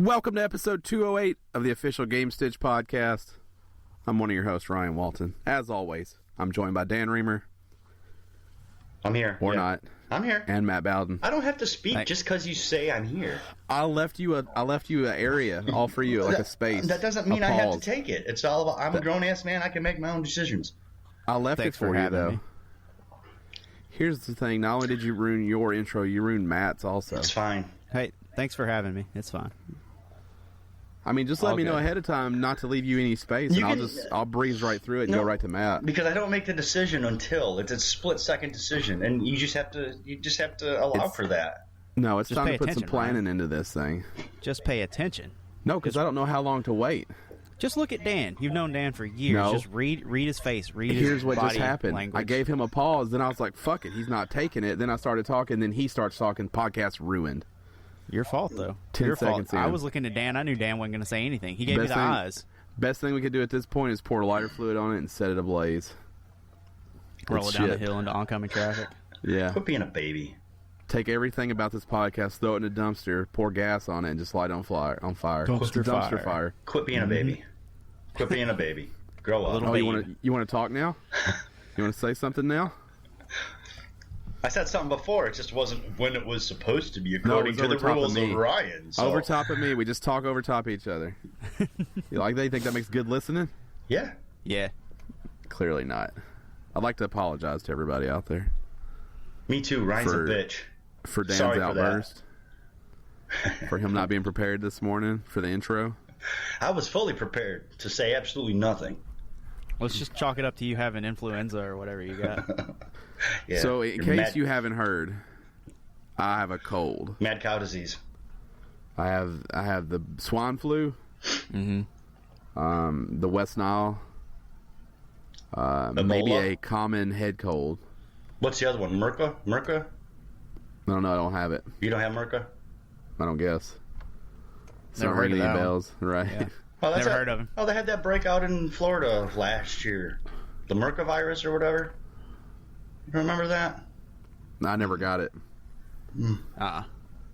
Welcome to episode 208 of the official Gamestitch Podcast. I'm one of your hosts, Ryan Walton. As always, I'm joined by Dan Reamer. I'm here. Or not. I'm here. And Matt Bowden. I don't have to speak just because you say I'm here. I left you an area all for you, like a space. That doesn't mean I have to take it. It's all about, I'm a grown-ass man. I can make my own decisions. I left it for you, though. Here's the thing. Not only did you ruin your intro, you ruined Matt's also. It's fine. Hey, thanks for having me. It's fine. I mean, just let me know ahead of time not to leave you any space, and I'll breeze right through it and go right to Matt. Because I don't make the decision until it's a split-second decision, and you just have to allow for that. No, it's time to put some planning into this thing. Just pay attention. No, because I don't know how long to wait. Just look at Dan. You've known Dan for years. No. Just read his face. Here's what body just happened. language. I gave him a pause, then I was like, fuck it, he's not taking it. Then I started talking, then he starts talking. Podcast ruined. Your fault, though. 10 seconds in. I was looking at Dan. I knew Dan wasn't going to say anything. He gave me the eyes. Best thing we could do at this point is pour lighter fluid on it and set it ablaze. Roll it down the hill into oncoming traffic. Yeah. Quit being a baby. Take everything about this podcast, throw it in a dumpster, pour gas on it, and just light it on fire. Dumpster fire. Quit being a baby. Quit being a baby. Grow up. Oh, you want to talk now? You want to say something now? I said something before. It just wasn't when it was supposed to be according to the rules of Ryan. So. Over top of me. We just talk over top of each other. You like that? You think that makes good listening? Yeah. Yeah. Clearly not. I'd like to apologize to everybody out there. Me too. Ryan's a bitch. For Dan's outburst. For him not being prepared this morning for the intro. I was fully prepared to say absolutely nothing. Let's just chalk it up to you having influenza or whatever you got. Yeah, so in case you haven't heard, I have a cold. Mad cow disease. I have the swine flu. Mm-hmm. The West Nile. Maybe a common head cold. What's the other one? Merca? No, I don't have it. You don't have Merca? I don't guess. Never heard of any that bells, right? Yeah. Oh, never heard of him. Oh, they had that breakout in Florida last year. The Merca virus or whatever. You remember that? I never got it. I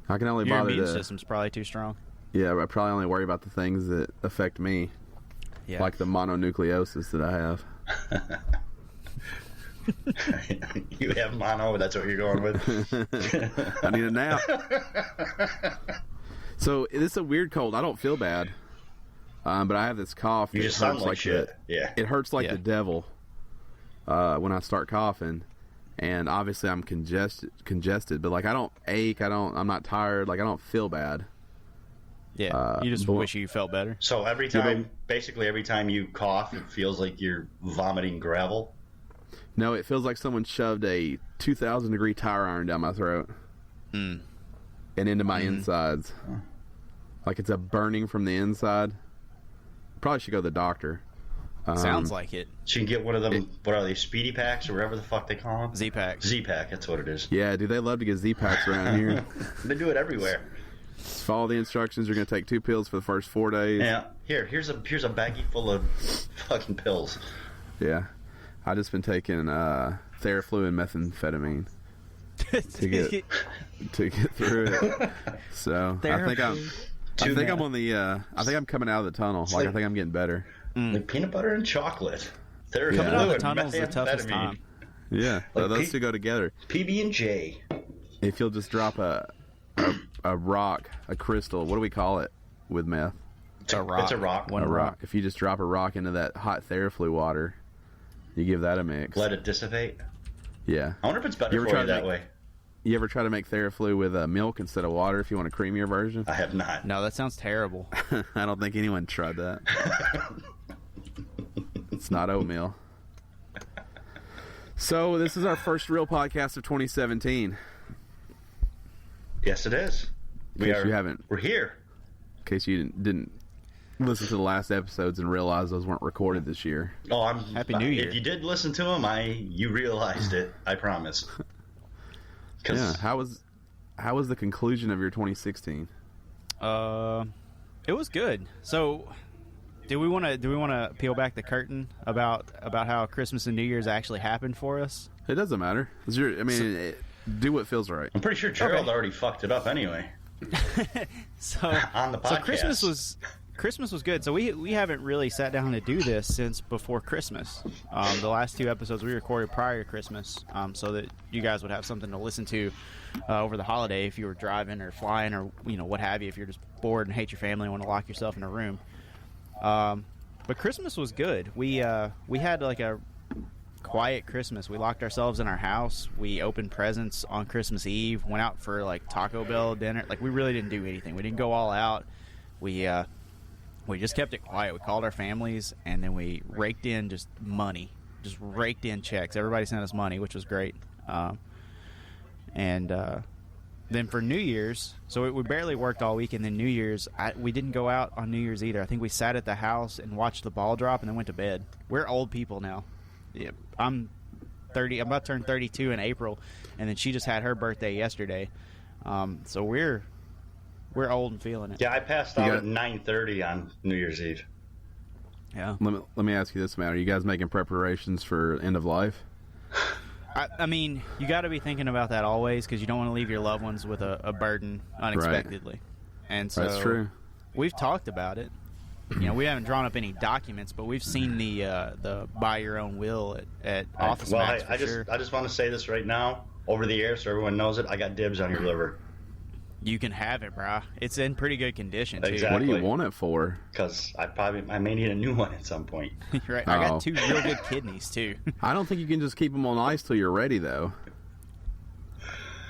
can only Your bother immune system's probably too strong. Yeah, I probably only worry about the things that affect me. Yeah. Like the mononucleosis that I have. You have mono, that's what you're going with? I need a nap. So, it's a weird cold. I don't feel bad. But I have this cough. You just sound like shit. Yeah. It hurts like the devil when I start coughing. And obviously I'm congested, but like I don't ache, I'm not tired, like I don't feel bad. Yeah, you just wish you felt better. So basically every time you cough, it feels like you're vomiting gravel? No, it feels like someone shoved a 2,000 degree tire iron down my throat. And into my insides. Like it's a burning from the inside. Probably should go to the doctor. Sounds like it. So you can get one of them, what are they, Speedy Packs or whatever the fuck they call them? Z-Pack. Z-Pack, that's what it is. Yeah, dude, they love to get Z-Packs around here. They do it everywhere. Just follow the instructions. You're going to take 2 pills for the first 4 days. Yeah. Here's a baggie full of fucking pills. Yeah. I've just been taking Theraflu and methamphetamine to get through it. So I think I'm coming out of the tunnel. I think I'm getting better. Like peanut butter and chocolate. Coming out of the tunnel is the toughest time. Yeah, like those two go together. PB&J. If you'll just drop a rock, a crystal, what do we call it with meth? It's a rock. It's a rock. A rock. If you just drop a rock into that hot Theraflu water, you give that a mix. Let it dissipate? Yeah. I wonder if it's better for you that way. You ever try to make Theraflu with milk instead of water if you want a creamier version? I have not. No, that sounds terrible. I don't think anyone tried that. It's not oatmeal. So this is our first real podcast of 2017. Yes, it is. We're here. In case you didn't listen to the last episodes and realize those weren't recorded this year. Oh, Happy New Year. If you did listen to them, you realized it. I promise. Yeah. How was the conclusion of your 2016? It was good. So, do we want to peel back the curtain about how Christmas and New Year's actually happened for us? It doesn't matter. Do what feels right. I'm pretty sure Gerald already fucked it up anyway. So on the podcast. So Christmas was good. So we haven't really sat down to do this since before Christmas. The last 2 episodes we recorded prior to Christmas, so that you guys would have something to listen to over the holiday if you were driving or flying or what have you. If you're just bored and hate your family and want to lock yourself in a room. But Christmas was good. We had like a quiet Christmas. We locked ourselves in our house. We opened presents on Christmas Eve. Went out for like Taco Bell dinner. Like we really didn't do anything. We didn't go all out. We just kept it quiet. We called our families, and then we raked in just money. Just raked in checks. Everybody sent us money, which was great. And then for New Year's, so we barely worked all week, and then New Year's, we didn't go out on New Year's either. I think we sat at the house and watched the ball drop and then went to bed. We're old people now. Yeah, I'm 30. I'm about to turn 32 in April, and then she just had her birthday yesterday. So we're old and feeling it. Yeah, I passed out at 9:30 on New Year's Eve. Yeah. Let me ask you this, Matt. Are you guys making preparations for end of life? I mean, you got to be thinking about that always, because you don't want to leave your loved ones with a burden unexpectedly. Right. And so that's true. We've talked about it. We haven't drawn up any documents, but we've seen the buy your own will at Office Max. I just want to say this right now over the air so everyone knows it. I got dibs on your liver. You can have it, brah. It's in pretty good condition, too. Exactly. What do you want it for? Because I may need a new one at some point. Right. I got 2 real good kidneys, too. I don't think you can just keep them on ice till you're ready, though.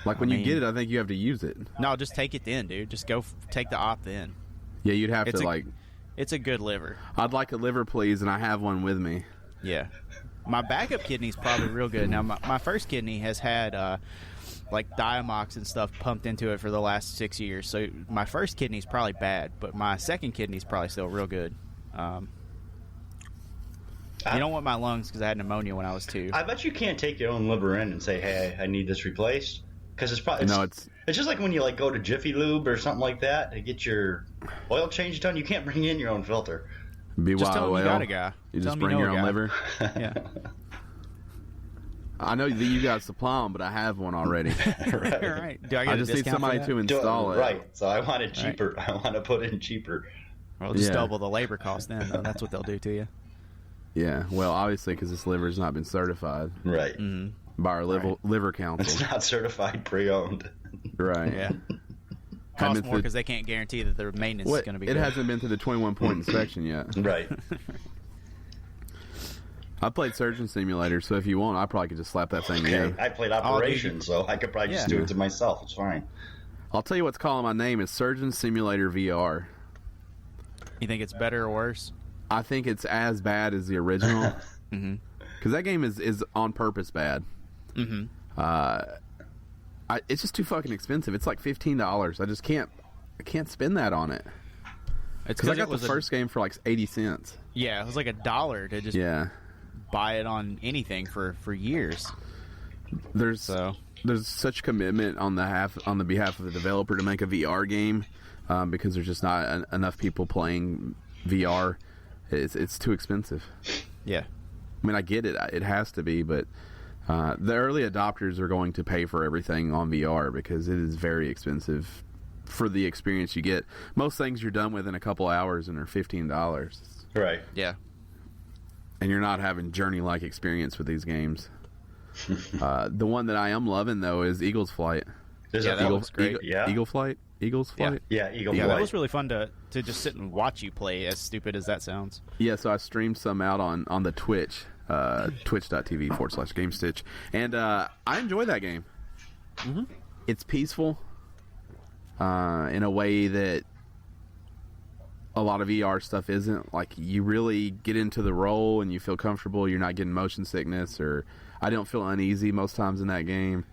Like, when you get it, I think you have to use it. No, just take it then, dude. Just go take the op then. Yeah, you'd have to, It's a good liver. I'd like a liver, please, and I have one with me. Yeah. My backup kidney's probably real good. Now, my first kidney has had, Diamox and stuff pumped into it for the last 6 years. So my first kidney's probably bad, but my second kidney's probably still real good. You don't want my lungs because I had pneumonia when I was 2. I bet you can't take your own liver in and say, "Hey, I need this replaced," because it's probably it's just like when you go to Jiffy Lube or something like that to get your oil change done. You can't bring in your own filter. Just tell them you got a guy. You just bring your own liver. Yeah. I know that you guys supply them, but I have one already. Right. Do I just need somebody to install it. Right. So I want it cheaper. Right. I want to put in cheaper. Well, just double the labor cost then, though. That's what they'll do to you. Yeah. Well, obviously, because this liver's not been certified. Right. Mm-hmm. By our liver council. It's not certified pre-owned. Right. Yeah. Costs more because they can't guarantee that their maintenance is going to be good. It hasn't been to the 21-point inspection yet. Right. I played Surgeon Simulator, so if you want, I probably could just slap that thing in. I played Operations, so I could probably just do it to myself. It's fine. I'll tell you what's calling my name is Surgeon Simulator VR. You think it's better or worse? I think it's as bad as the original. Because that game is on purpose bad. Mm-hmm. It's just too fucking expensive. It's like $15. I just can't spend that on it. Because I got the first game for like 80 cents. Yeah, it was like $1 to just buy it on anything for years. There's such commitment on the behalf of the developer to make a VR game because there's just not enough people playing VR. It's too expensive. Yeah. I mean, I get it. It has to be, but the early adopters are going to pay for everything on VR because it is very expensive for the experience you get. Most things you're done with in a couple hours and are $15. Right. Yeah. And you're not having journey-like experience with these games. The one that I am loving, though, is Eagle's Flight. That looks great. Eagle Flight? Eagle's Flight? Yeah, Eagle Flight. That was really fun to just sit and watch you play, as stupid as that sounds. Yeah, so I streamed some out on the Twitch, twitch.tv/Gamestitch. And I enjoy that game. Mm-hmm. It's peaceful in a way that a lot of VR stuff isn't. Like, you really get into the role and you feel comfortable. You're not getting motion sickness, or I don't feel uneasy most times in that game.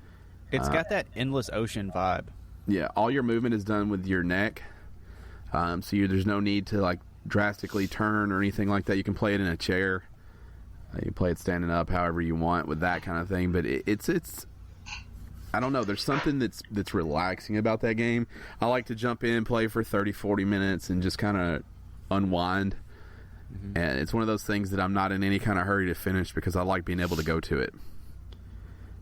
It's got that endless ocean vibe. Yeah, all your movement is done with your neck, so there's no need to like drastically turn or anything like that. You can play it in a chair. You can play it standing up, however you want with that kind of thing. But it's I don't know. There's something that's relaxing about that game. I like to jump in, play for 30, 40 minutes, and just kind of unwind. Mm-hmm. And it's one of those things that I'm not in any kind of hurry to finish because I like being able to go to it.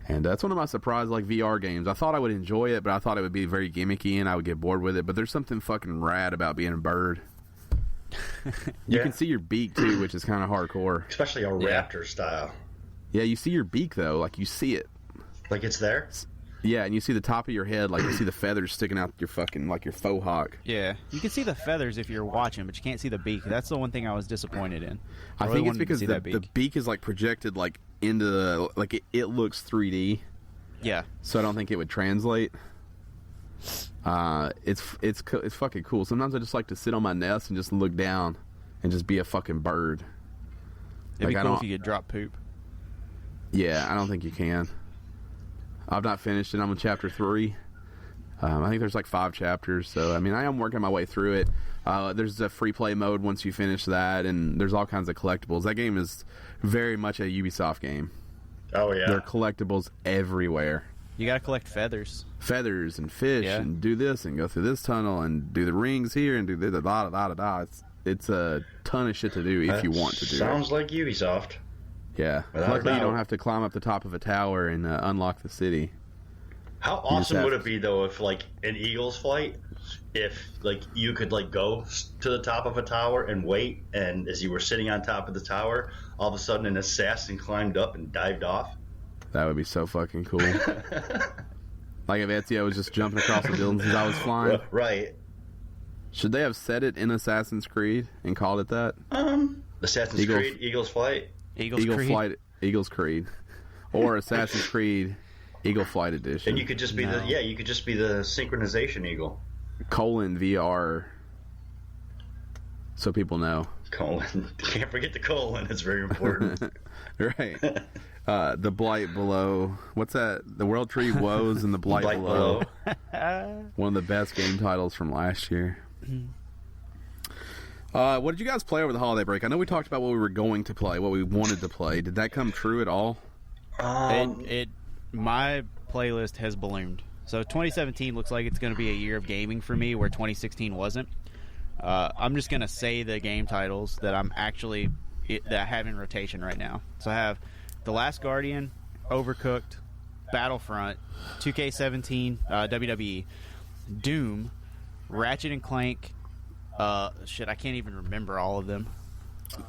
And that's one of my surprise VR games. I thought I would enjoy it, but I thought it would be very gimmicky and I would get bored with it. But there's something fucking rad about being a bird. You can see your beak too, which is kind of hardcore. Especially a raptor style. Yeah, you see your beak though, like you see it. Like it's there? Yeah, and you see the top of your head, like you see the feathers sticking out your fucking, like your faux hawk. Yeah, you can see the feathers if you're watching, but you can't see the beak. That's the one thing I was disappointed in. I think it's because the beak is like projected like into the, like it looks 3D. Yeah. So I don't think it would translate. It's fucking cool. Sometimes I just like to sit on my nest and just look down and just be a fucking bird. It'd be cool if you could drop poop. Yeah, I don't think you can. I've not finished it. I'm on chapter 3. I think there's like 5 chapters, so I mean I am working my way through it. There's a free play mode once you finish that, and there's all kinds of collectibles. That game is very much a Ubisoft game. Oh yeah, there are collectibles everywhere. You gotta collect feathers and fish, and do this and go through this tunnel and do the rings here and do the da da da da. It's a ton of shit to do if you want to do it. Sounds like Ubisoft. Yeah. Luckily, you don't have to climb up the top of a tower and unlock the city. How awesome would it be, though, if, like, in Eagle's Flight, if, like, you could, like, go to the top of a tower and wait, and as you were sitting on top of the tower, all of a sudden an assassin climbed up and dived off? That would be so fucking cool. Like if Ezio was just jumping across the buildings as I was flying. Right. Should they have said it in Assassin's Creed and called it that? Assassin's Creed, Eagle's Flight. Eagle's Creed, or Assassin's Creed, Eagle Flight Edition. And you could just be you could just be the synchronization eagle. :VR, so people know. Colon. Can't forget the colon. It's very important. Right. The Blight Below. What's that? The World Tree Woes and the Blight Below. One of the best game titles from last year. What did you guys play over the holiday break? I know we talked about what we were going to play, what we wanted to play. Did that come true at all? My playlist has ballooned. So 2017 looks like it's going to be a year of gaming for me, where 2016 wasn't. I'm just going to say the game titles that that I have in rotation right now. So I have The Last Guardian, Overcooked, Battlefront, 2K17, WWE, Doom, Ratchet and Clank. I can't even remember all of them.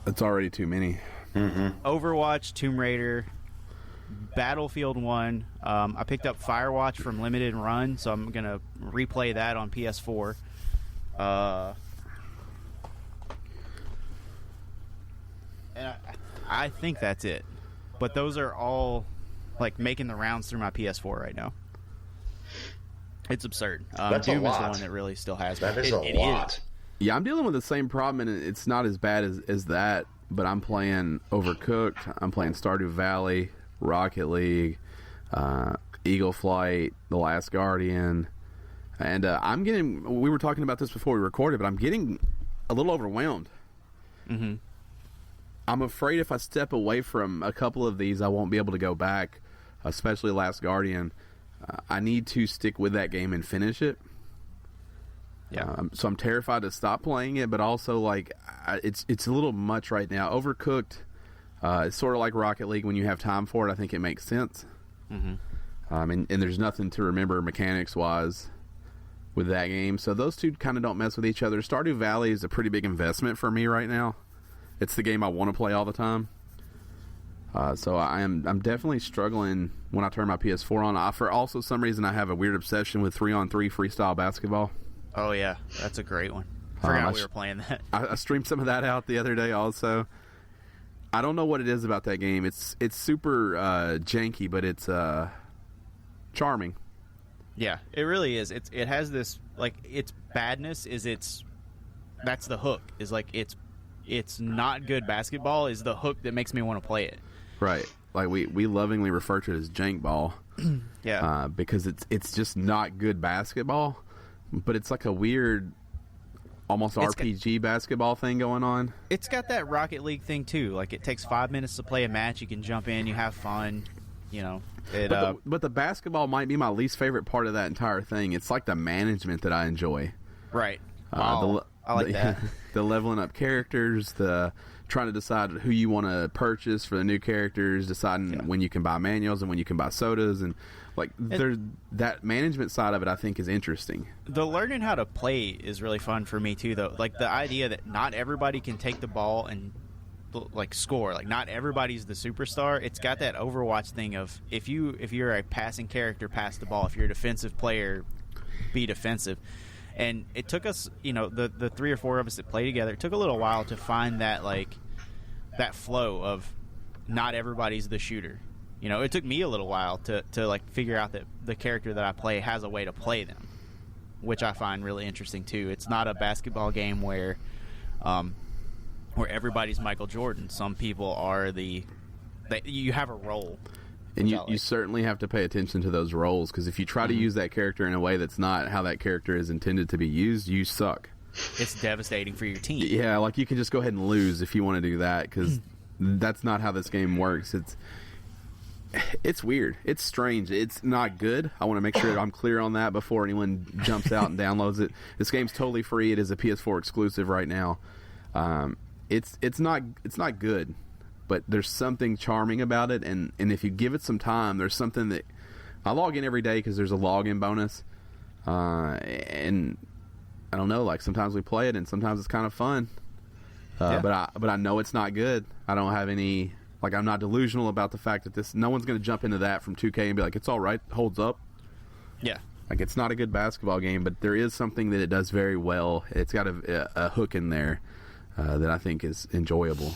That's already too many. Mm-hmm. Overwatch, Tomb Raider, Battlefield 1. I picked up Firewatch from Limited Run, so I'm going to replay that on PS4. And I think that's it. But those are all like making the rounds through my PS4 right now. It's absurd. That's Doom a is lot. the one that really still has me. That is a lot. Yeah, I'm dealing with the same problem, and it's not as bad as that, but I'm playing Overcooked, I'm playing Stardew Valley, Rocket League, Eagle Flight, The Last Guardian, and we were talking about this before we recorded, but I'm getting a little overwhelmed. Mm-hmm. I'm afraid if I step away from a couple of these, I won't be able to go back, especially Last Guardian. I need to stick with that game and finish it. Yeah. So I'm terrified to stop playing it, but also like it's a little much right now. Overcooked, it's sort of like Rocket League. When you have time for it, I think it makes sense. Mm-hmm. And there's nothing to remember mechanics wise with that game. So those two kind of don't mess with each other. Stardew Valley is a pretty big investment for me right now. It's the game I want to play all the time. So I'm definitely struggling when I turn my PS4 on. For also some reason I have a weird obsession with 3-on-3 freestyle basketball. Oh yeah, that's a great one. Forgot we were playing that. I streamed some of that out the other day also. I don't know what it is about that game. It's super janky, but it's charming. Yeah, it really is. It has this, like, its badness is that's the hook. Is like it's not good basketball is the hook that makes me want to play it. Right. Like we lovingly refer to it as jank ball. Yeah. Because it's just not good basketball, but it's like a weird almost RPG basketball thing going on. It's got that Rocket League thing too. Like it takes 5 minutes to play a match. You can jump in, you have fun, you know. But the basketball might be my least favorite part of that entire thing. It's like the management that I enjoy. Right. I like that. The leveling up characters, the trying to decide who you want to purchase for the new characters, deciding when you can buy manuals and when you can buy sodas, and like that management side of it I think is interesting. The learning how to play is really fun for me too, though. Like the idea that not everybody can take the ball and like score, like not everybody's the superstar. It's got that Overwatch thing of if you're a passing character, pass the ball. If you're a defensive player, be defensive. And it took us, the 3 or 4 of us that play together, it took a little while to find that, like, that flow of not everybody's the shooter. It took me a little while to like, figure out that the character that I play has a way to play them, which I find really interesting, too. It's not a basketball game where everybody's Michael Jordan. Some people are you have a role. And you certainly have to pay attention to those roles, because if you try to use that character in a way that's not how that character is intended to be used, you suck. It's devastating for your team. Yeah, like you can just go ahead and lose if you want to do that, because that's not how this game works. It's weird. It's strange. It's not good. I want to make sure I'm clear on that before anyone jumps out and downloads it. This game's totally free. It is a PS4 exclusive right now. It's not good. But there's something charming about it, and if you give it some time, there's something that I log in every day because there's a login bonus, and I don't know, like sometimes we play it and sometimes it's kind of fun, but I know it's not good. I don't have any, like, I'm not delusional about the fact that no one's going to jump into that from 2K and be like, it's all right, holds up. Yeah, like it's not a good basketball game, but there is something that it does very well. It's got a hook in there that I think is enjoyable.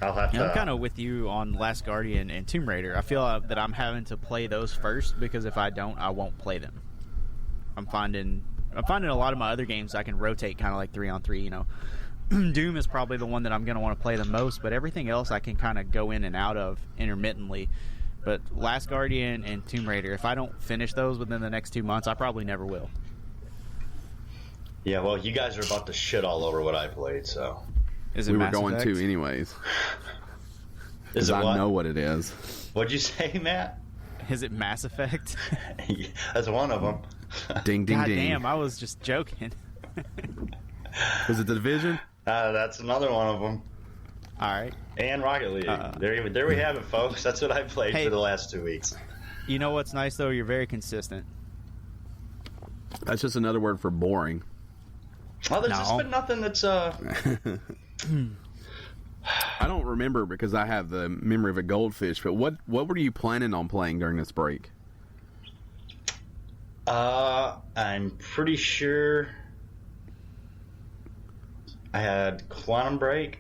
I'm kind of with you on Last Guardian and Tomb Raider. I feel that I'm having to play those first, because if I don't, I won't play them. I'm finding a lot of my other games I can rotate kind of like 3-on-3. Doom is probably the one that I'm going to want to play the most, but everything else I can kind of go in and out of intermittently. But Last Guardian and Tomb Raider, if I don't finish those within the next 2 months, I probably never will. Yeah, well, you guys are about to shit all over what I played, so... Is it we Mass were going Effect? to anyways. Is it I know what it is. What'd you say, Matt? Is it Mass Effect? That's one of them. Ding, ding, God ding. damn, I was just joking. Was it The Division? That's another one of them. All right. And Rocket League. There we have it, folks. That's what I played for the last 2 weeks. You know what's nice, though? You're very consistent. That's just another word for boring. Well, there's just been nothing that's... I don't remember because I have the memory of a goldfish, but what were you planning on playing during this break? I'm pretty sure I had Quantum Break.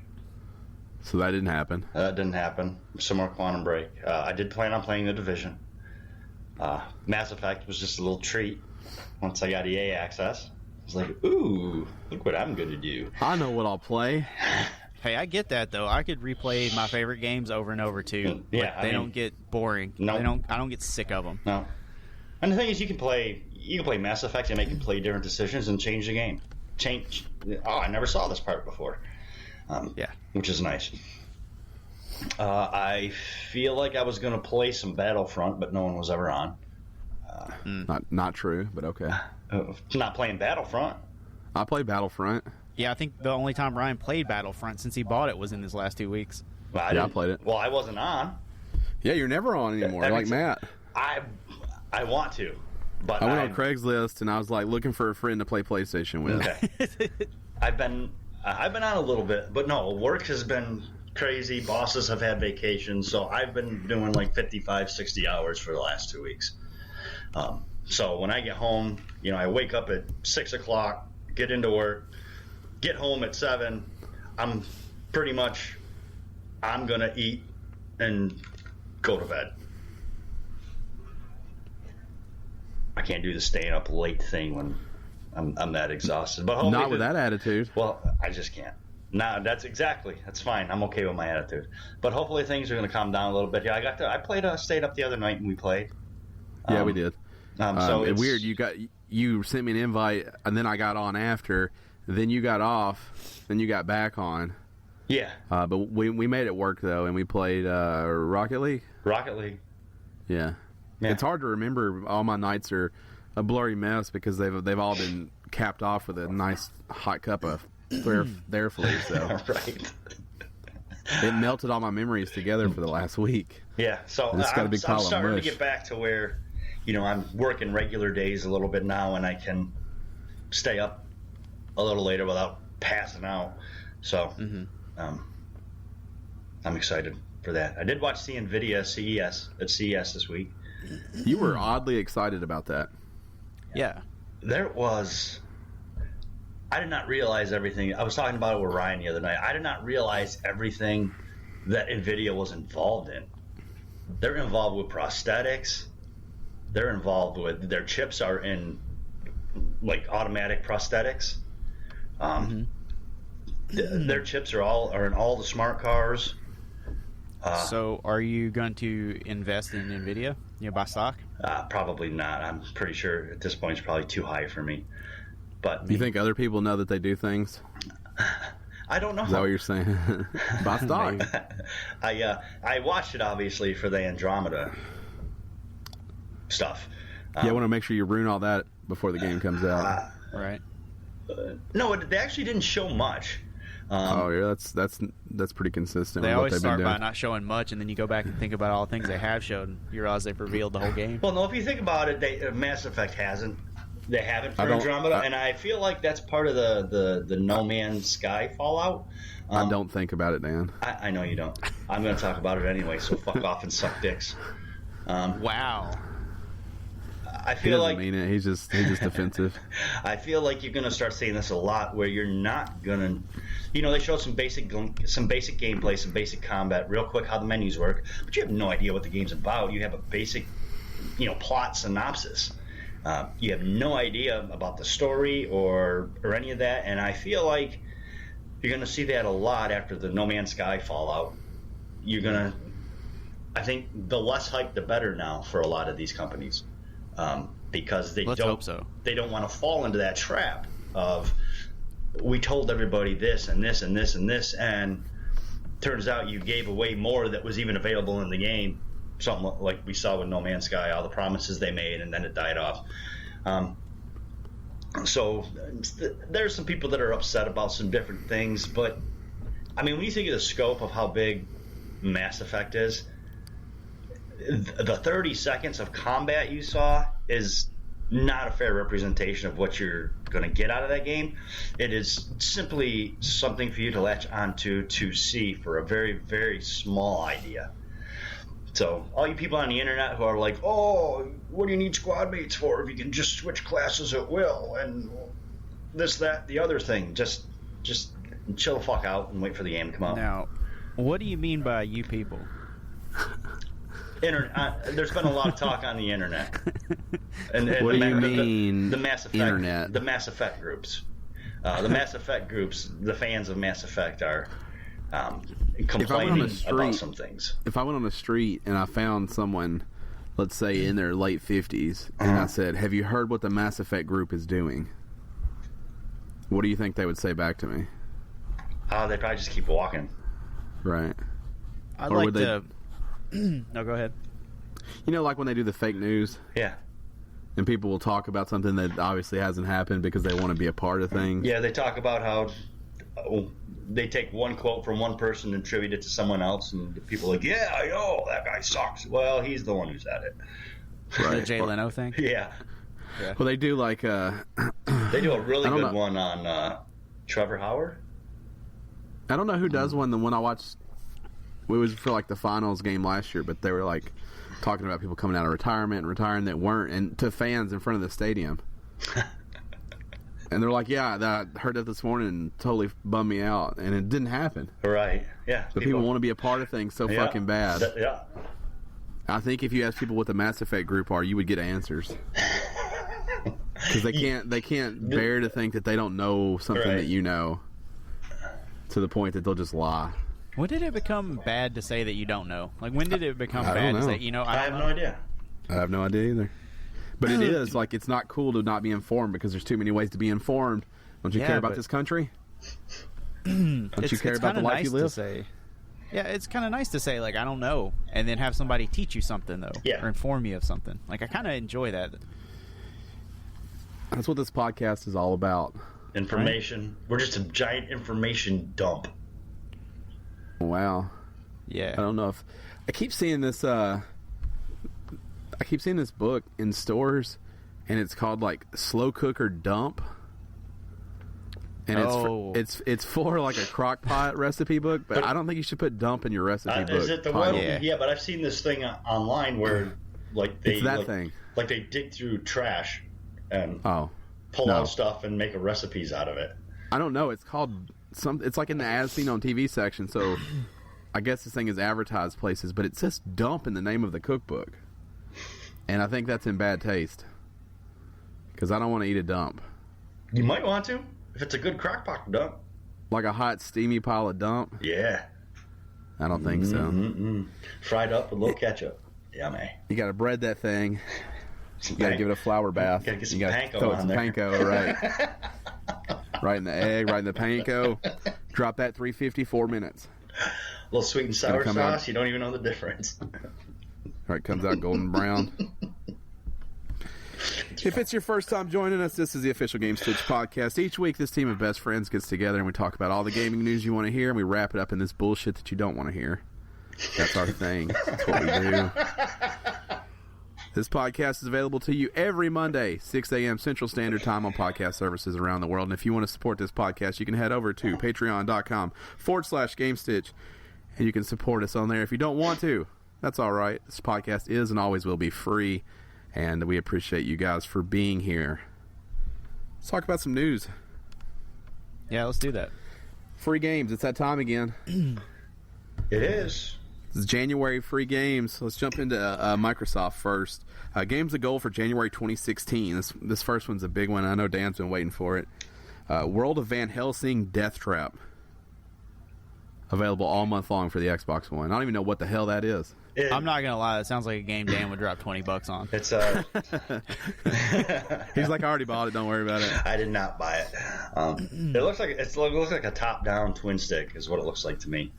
So that didn't happen. That didn't happen. Some more Quantum Break. I did plan on playing The Division. Mass Effect was just a little treat once I got EA access. I was like, ooh, look what I'm going to do. I know what I'll play. Hey, I get that, though. I could replay my favorite games over and over, too. Yeah, They don't get boring. No. I don't get sick of them. No. And the thing is, you can play Mass Effect and make you play different decisions and change the game. I never saw this part before. Which is nice. I feel like I was going to play some Battlefront, but no one was ever on. Not true, but okay. Not playing Battlefront. I played Battlefront. Yeah, I think the only time Ryan played Battlefront since he bought it was in his last 2 weeks. Well, I played it. Well, I wasn't on. Yeah, you're never on anymore, like Matt. I want to, but I went on Craigslist and I was like looking for a friend to play PlayStation with. Okay. I've been on a little bit, but no, work has been crazy. Bosses have had vacations, so I've been doing like 55, 60 hours for the last 2 weeks. So when I get home, I wake up at 6 o'clock, get into work, get home at 7. I'm gonna eat and go to bed. I can't do the staying up late thing when I'm that exhausted. But not with that attitude. Well, I just can't. No, that's fine. I'm okay with my attitude. But hopefully things are going to calm down a little bit. Yeah, I stayed up the other night and we played. Yeah, we did. So it's weird. You sent me an invite and then I got on after. Then you got off. Then you got back on. Yeah. But we made it work though, and we played Rocket League. Rocket League. Yeah. It's hard to remember. All my nights are a blurry mess because they've all been capped off with a nice hot cup of their flu. So right. It melted all my memories together for the last week. Yeah, so I'm starting to get back to where, I'm working regular days a little bit now, and I can stay up a little later without passing out. So I'm excited for that. I did watch the NVIDIA CES this week. You were oddly excited about that. Yeah. I did not realize everything. I was talking about it with Ryan the other night. I did not realize everything that NVIDIA was involved in. They're involved with prosthetics. They're involved with, their chips are in like automatic prosthetics. Their chips are in all the smart cars. So are you going to invest in NVIDIA? Buy stock? Probably not. I'm pretty sure at this point it's probably too high for me. But you think other people know that they do things? I don't know. Is that what you're saying? Buy stock. I watched it obviously for the Andromeda stuff. I want to make sure you ruin all that before the game comes out. Right. No, they actually didn't show much. Yeah, that's pretty consistent. They with always what they've start been by doing. not showing much, and then you go back and think about all the things they have showed, and you realize they've revealed the whole game. Well, no, if you think about it, Mass Effect hasn't. They haven't for Andromeda, and I feel like that's part of the No Man's Sky fallout. I don't think about it, Dan. I know you don't. I'm going to talk about it anyway, so fuck off and suck dicks. Wow. I feel like mean it. He's just defensive. I feel like you're going to start seeing this a lot, where you're not going to, they showed some basic gameplay, some basic combat, real quick, how the menus work, but you have no idea what the game's about. You have a basic, plot synopsis. You have no idea about the story or any of that, and I feel like you're going to see that a lot after the No Man's Sky fallout. I think the less hype, the better now for a lot of these companies. Because they hope so. They don't want to fall into that trap of, we told everybody this and this and this and this, and turns out you gave away more that was even available in the game. Something like we saw with No Man's Sky, all the promises they made, and then it died off. So there's some people that are upset about some different things, but I mean, when you think of the scope of how big Mass Effect is, the 30 seconds of combat you saw is not a fair representation of what you're going to get out of that game. It is simply something for you to latch onto to see for a very, very small idea. So all you people on the internet who are like, oh, what do you need squad mates for if you can just switch classes at will and this, that, the other thing, just chill the fuck out and wait for the game to come out. Now, what do you mean by you people? There's been a lot of talk on the internet. And what do you mean? The Mass Effect, internet? The Mass Effect groups. The Mass Effect groups. The fans of Mass Effect are complaining about some things. If I went on the street and I found someone, let's say in their late 50s, and I said, "Have you heard what the Mass Effect group is doing?" What do you think they would say back to me? They'd probably just keep walking. Right. I'd like to. No, go ahead. Like when they do the fake news? Yeah. And people will talk about something that obviously hasn't happened because they want to be a part of things. Yeah, they talk about how they take one quote from one person and attribute it to someone else, and people are like, yeah, I know, that guy sucks. Well, he's the one who said it. Right. The Jay Leno thing? Yeah. Well, they do like... they do a really good one on Trevor Howard. I don't know who does one. The one I watched... It was for like the finals game last year, but they were like talking about people coming out of retirement and retiring that weren't, and to fans in front of the stadium. And they're like, yeah, I heard that this morning and totally bummed me out, and it didn't happen. Right, yeah. But people want to be a part of things so fucking bad. Yeah. I think if you ask people what the Mass Effect group are, you would get answers. Because they can't bear to think that they don't know something that you know, to the point that they'll just lie. When did it become bad to say that you don't know? Like, when did it become bad to say, I have no idea. I have no idea either. But it is, like, it's not cool to not be informed because there's too many ways to be informed. Don't you care about this country? Don't you care about the life you live? It's kind of nice to say, like, I don't know, and then have somebody teach you something, though, or inform you of something. Like, I kind of enjoy that. That's what this podcast is all about. Information. Right? We're just a giant information dump. Wow. Yeah. I don't know if I keep seeing this. I keep seeing this book in stores, and it's called like Slow Cooker Dump. And it's for like a crock pot recipe book, but I don't think you should put dump in your recipe book. Is it the one? Yeah, but I've seen this thing online where like they thing. Like they dig through trash and pull out stuff and make recipes out of it. I don't know. It's called it's like in the as seen on TV section. So I guess this thing is advertised places, but it says dump in the name of the cookbook, and I think that's in bad taste because I don't want to eat a dump. You might want to. If it's a good crockpot dump. Like a hot, steamy pile of dump? Yeah. I don't think so. Fried up with a little ketchup. Yummy. You got to bread that thing. You got to give it a flour bath. You got to get some panko panko on there. Panko, right. Right in the egg, right in the panko. Drop that 350, 4 minutes. A little sweet and sour sauce. You don't even know the difference. Right, comes out golden brown. If it's your first time joining us, this is the official Gamestitch Podcast. Each week, this team of best friends gets together and we talk about all the gaming news you want to hear, and we wrap it up in this bullshit that you don't want to hear. That's our thing. That's what we do. This podcast is available to you every Monday, 6 a.m. Central Standard Time on podcast services around the world. And if you want to support this podcast, you can head over to patreon.com/Gamestitch, and you can support us on there. If you don't want to, that's all right. This podcast is and always will be free. And we appreciate you guys for being here. Let's talk about some news. Yeah, let's do that. Free games. It's that time again. It is. It's January free games. Let's jump into Microsoft first. Games of Gold for January 2016. This first one's a big one. I know Dan's been waiting for it. World of Van Helsing Death Trap. Available all month long for the Xbox One. I don't even know what the hell that is. I'm not gonna lie, it sounds like a game Dan would drop $20 on. It's He's like, I already bought it, don't worry about it. I did not buy it. It looks like a top-down twin stick is what it looks like to me.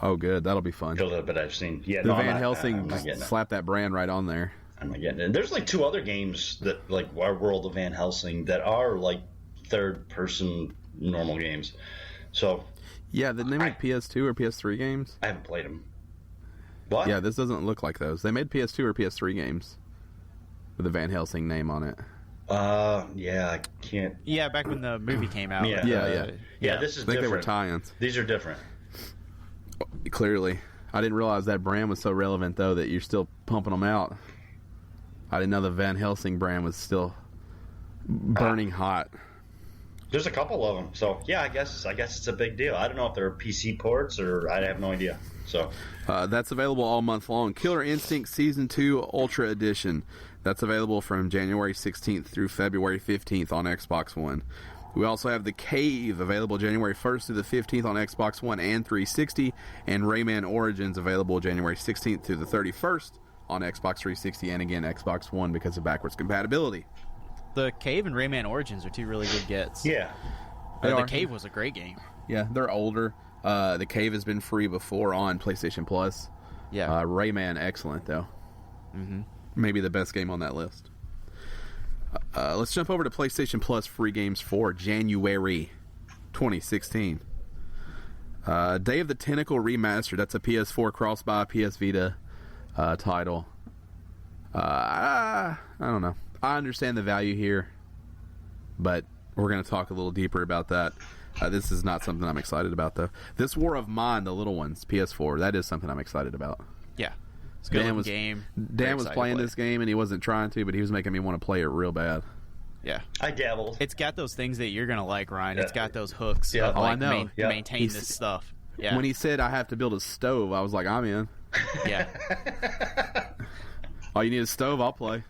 Oh, good, that'll be fun. A little bit I've seen. Yeah, the Van Helsing slapped that brand right on there. I'm not getting it. There's like 2 other games that like our World of Van Helsing that are like third-person normal games. So yeah, didn't they make PS2 or PS3 games? I haven't played them. What? Yeah, this doesn't look like those. They made PS2 or PS3 games with the Van Helsing name on it. Yeah, I can't. Yeah, back when the movie came out. Yeah, this is different. I think they were tie-ins. These are different. Clearly. I didn't realize that brand was so relevant, though, that you're still pumping them out. I didn't know the Van Helsing brand was still burning hot. There's a couple of them. So, yeah, I guess it's a big deal. I don't know if they're PC ports or I have no idea. So that's available all month long. Killer Instinct Season 2 Ultra Edition. That's available from January 16th through February 15th on Xbox One. We also have The Cave available January 1st through the 15th on Xbox One and 360. And Rayman Origins available January 16th through the 31st on Xbox 360 and again Xbox One because of backwards compatibility. The Cave and Rayman Origins are 2 really good gets. Yeah. The Cave was a great game. Yeah, they're older. The Cave has been free before on PlayStation Plus. Yeah. Rayman, excellent, though. Mm-hmm. Maybe the best game on that list. Let's jump over to PlayStation Plus free games for January 2016. Day of the Tentacle Remastered. That's a PS4 cross-buy, PS Vita title. I don't know. I understand the value here, but we're going to talk a little deeper about that. This is not something I'm excited about, though. This War of Mine, the little ones, PS4, that is something I'm excited about. Yeah. It's a good game. Dan was playing this game, and he wasn't trying to, but he was making me want to play it real bad. Yeah. I dabbled. It's got those things that you're going to like, Ryan. Yeah. It's got those hooks. Yeah. I know. Yeah. Maintain this stuff. Yeah. When he said I have to build a stove, I was like, I'm in. Yeah. Oh, you need a stove? I'll play.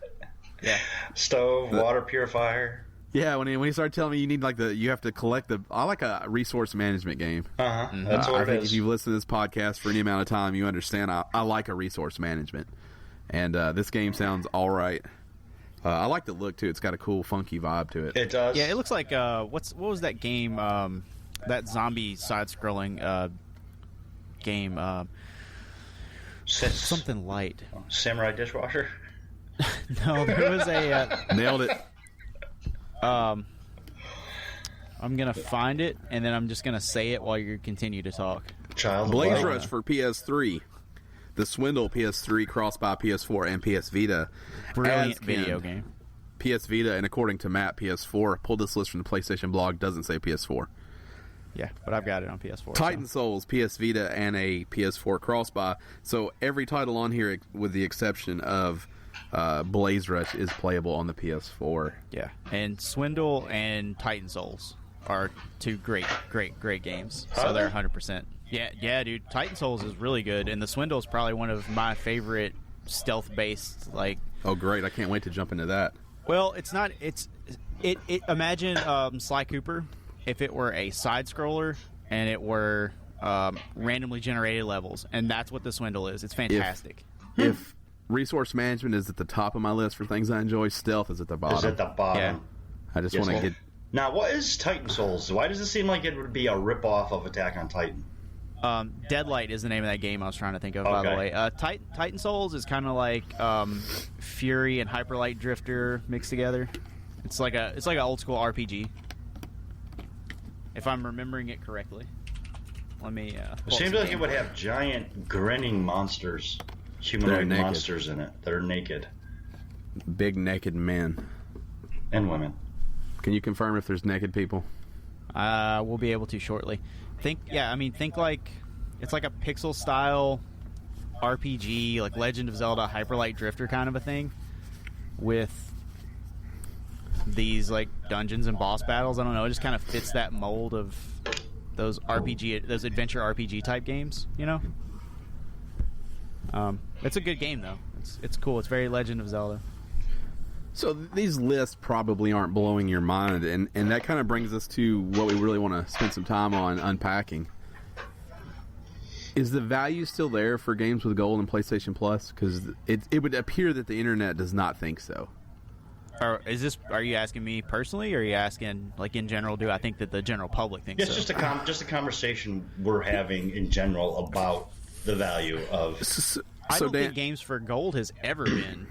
Yeah. Stove, water purifier. Yeah, when he started telling me you need you have to collect I like a resource management game. Uh-huh. That's what I it think is. if you've listened to this podcast for any amount of time, you understand I like a resource management. And this game sounds all right. I like the look, too. It's got a cool, funky vibe to it. It does. Yeah, it looks like, what was that game, that zombie side-scrolling game? Something light. Samurai Dishwasher? No, there was a... Nailed it. I'm going to find it, and then I'm just going to say it while you continue to talk. Blaze Rush for PS3. The Swindle PS3 cross-buy PS4 and PS Vita. Brilliant video game. PS Vita, and according to Matt, PS4. Pulled this list from the PlayStation blog. Doesn't say PS4. Yeah, but I've got it on PS4. Titan Souls, PS Vita, and a PS4 cross-buy. So every title on here, with the exception of Blaze Rush, is playable on the PS4. Yeah, and Swindle and Titan Souls are two great games. So they're 100%. Yeah, dude. Titan Souls is really good, and the Swindle is probably one of my favorite stealth-based, like... Oh, great. I can't wait to jump into that. Well, it's not... Imagine Sly Cooper if it were a side-scroller and it were randomly generated levels, and that's what the Swindle is. It's fantastic. If resource management is at the top of my list for things I enjoy, stealth is at the bottom. Is at the bottom. Yeah. I just want to get... Now, what is Titan Souls? Why does it seem like it would be a ripoff of Attack on Titan? Deadlight is the name of that game I was trying to think of, by the way. Titan Souls is kind of like Fury and Hyper Light Drifter mixed together. It's like an old school RPG, if I'm remembering it correctly. Let me. It seems like it would have giant grinning monsters, humanoid monsters in it that are naked. Big naked men and women. Can you confirm if there's naked people? We'll be able to shortly. Think like it's like a pixel style RPG, like Legend of Zelda, Hyper Light Drifter kind of a thing, with these like dungeons and boss battles. I don't know. It just kind of fits that mold of those adventure RPG type games. You know. It's a good game though. It's cool. It's very Legend of Zelda. So these lists probably aren't blowing your mind, and that kind of brings us to what we really want to spend some time on unpacking. Is the value still there for games with gold and PlayStation Plus? Because it would appear that the internet does not think so. Are you asking me personally, or are you asking like in general? Do I think that the general public thinks so? It's just a conversation we're having in general about the value of. I don't think games for gold has ever been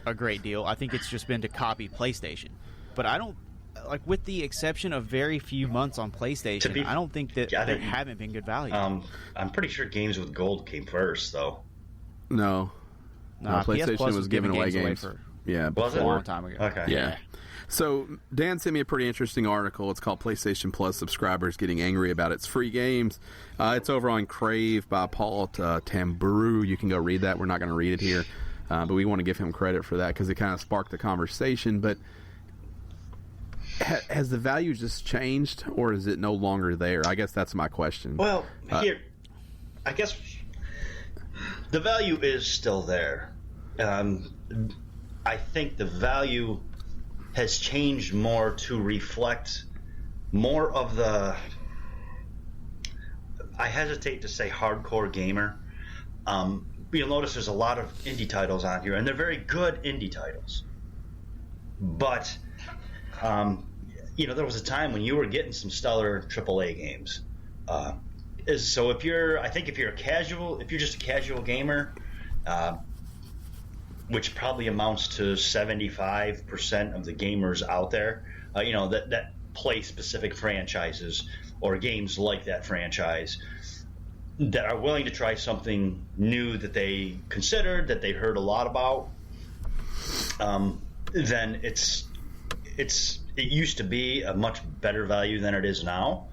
a great deal. I think it's just been to copy PlayStation, but I don't with the exception of very few months on PlayStation. I don't think that there haven't been good value. I'm pretty sure games with gold came first, though. No, PlayStation was giving away games. Yeah, a long time ago. Okay. Yeah. So Dan sent me a pretty interesting article. It's called PlayStation Plus Subscribers Getting Angry About Its Free Games. It's over on Crave by Paul Tamburu. You can go read that. We're not going to read it here. But we want to give him credit for that because it kind of sparked the conversation. But has the value just changed, or is it no longer there? I guess that's my question. Well, I guess the value is still there. I think the value has changed more to reflect more of the, I hesitate to say hardcore gamer. You'll notice there's a lot of indie titles on here, and they're very good indie titles. But, there was a time when you were getting some stellar AAA games. So if you're just a casual gamer, which probably amounts to 75% of the gamers out there, that play specific franchises or games like that franchise, that are willing to try something new that they considered, that they heard a lot about, then it used to be a much better value than it is now.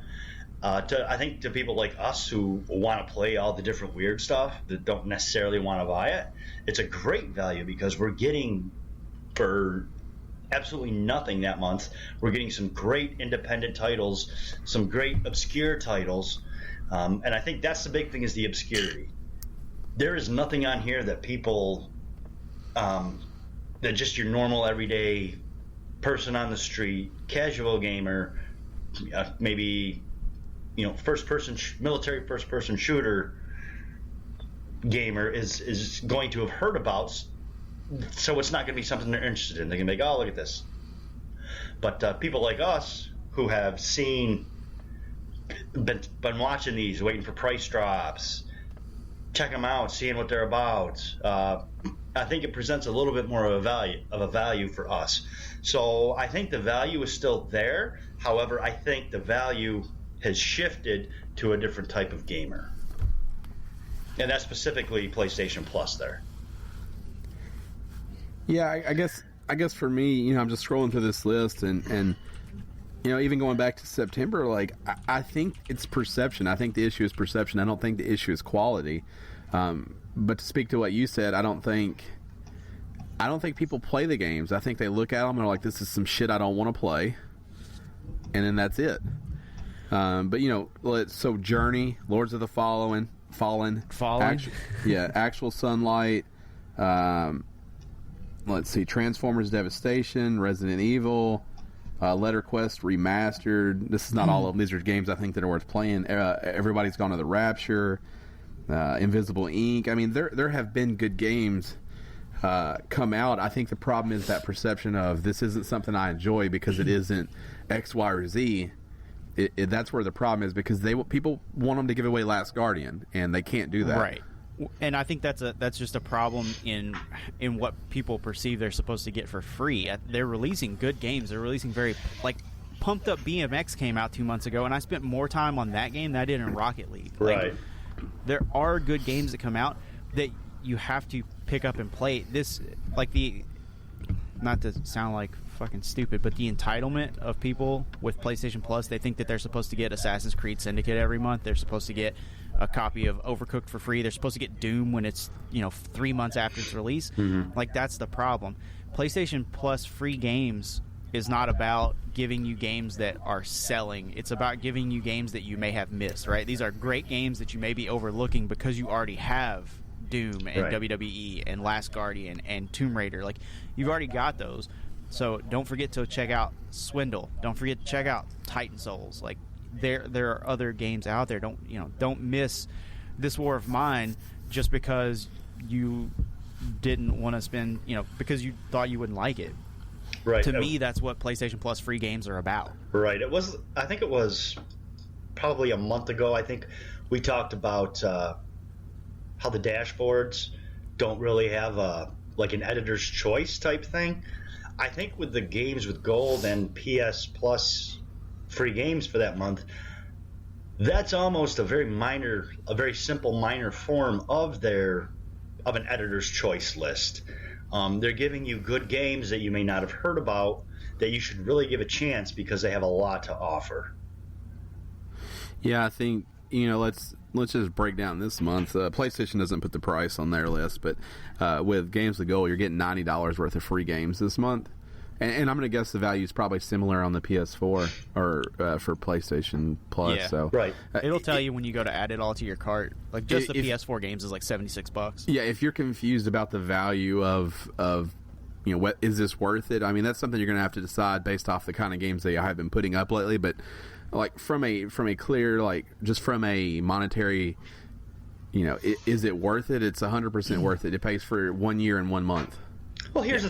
I think to people like us who want to play all the different weird stuff that don't necessarily want to buy it, it's a great value because we're getting, for absolutely nothing that month, we're getting some great independent titles, some great obscure titles. And I think that's the big thing, is the obscurity. There is nothing on here that people, that just your normal everyday person on the street, casual gamer, maybe, military first-person shooter gamer is going to have heard about. So it's not going to be something they're interested in. They can be like, oh, look at this. But people like us who have been watching these, waiting for price drops, check them out, seeing what they're about. I think it presents a little bit more of a value for us. So I think the value is still there. However, I think the value has shifted to a different type of gamer. And that's specifically PlayStation Plus there. Yeah, I guess for me, I'm just scrolling through this list and even going back to September, like I think it's perception. I think the issue is perception. I don't think the issue is quality. But to speak to what you said, I don't think people play the games. I think they look at them and are like, "This is some shit I don't want to play," and then that's it. But so Journey, Lords of the Fallen, Actual Sunlight. Let's see, Transformers Devastation, Resident Evil, Letter Quest Remastered. This is not all of them. These are games I think that are worth playing. Everybody's Gone to the Rapture, Invisible Ink. I mean, there have been good games come out. I think the problem is that perception of this isn't something I enjoy because it isn't X, Y, or Z. That's where the problem is, because people want them to give away Last Guardian, and they can't do that. Right. And I think that's just a problem in what people perceive they're supposed to get for free. They're releasing good games. They're releasing very, like, Pumped Up BMX came out 2 months ago, and I spent more time on that game than I did in Rocket League. Right. Like, there are good games that come out that you have to pick up and play. This, like, not to sound like fucking stupid, but the entitlement of people with PlayStation Plus, they think that they're supposed to get Assassin's Creed Syndicate every month. They're supposed to get a copy of Overcooked for free. They're supposed to get Doom when it's 3 months after its release. Mm-hmm. Like, that's the problem. PlayStation Plus free games is not about giving you games that are selling. It's about giving you games that you may have missed, right? These are great games that you may be overlooking because you already have Doom and WWE and Last Guardian and Tomb Raider. Like, you've already got those. So don't forget to check out Swindle. Don't forget to check out Titan Souls. Like, there are other games out there. Don't miss This War of Mine just because you didn't want to spend, because you thought you wouldn't like it. Right. To me, that's what PlayStation Plus free games are about. Right. I think it was probably a month ago. I think we talked about how the dashboards don't really have an editor's choice type thing. I think with the games with Gold and PS Plus free games for that month, that's almost a very simple minor form of an editor's choice list. They're giving you good games that you may not have heard about that you should really give a chance because they have a lot to offer. Yeah, I think let's just break down this month. PlayStation doesn't put the price on their list, but with Games with Gold, you're getting $90 worth of free games this month. And I'm going to guess the value is probably similar on the PS4 or for PlayStation Plus. Yeah. So right. It'll tell you when you go to add it all to your cart. Like, just the PS4 games is like $76. Yeah, if you're confused about the value of what is this worth it? I mean, that's something you're going to have to decide based off the kind of games that I've been putting up lately. But like from a clear, like just from a monetary, is it worth it? It's 100% worth it. It pays for 1 year and 1 month. Well, here's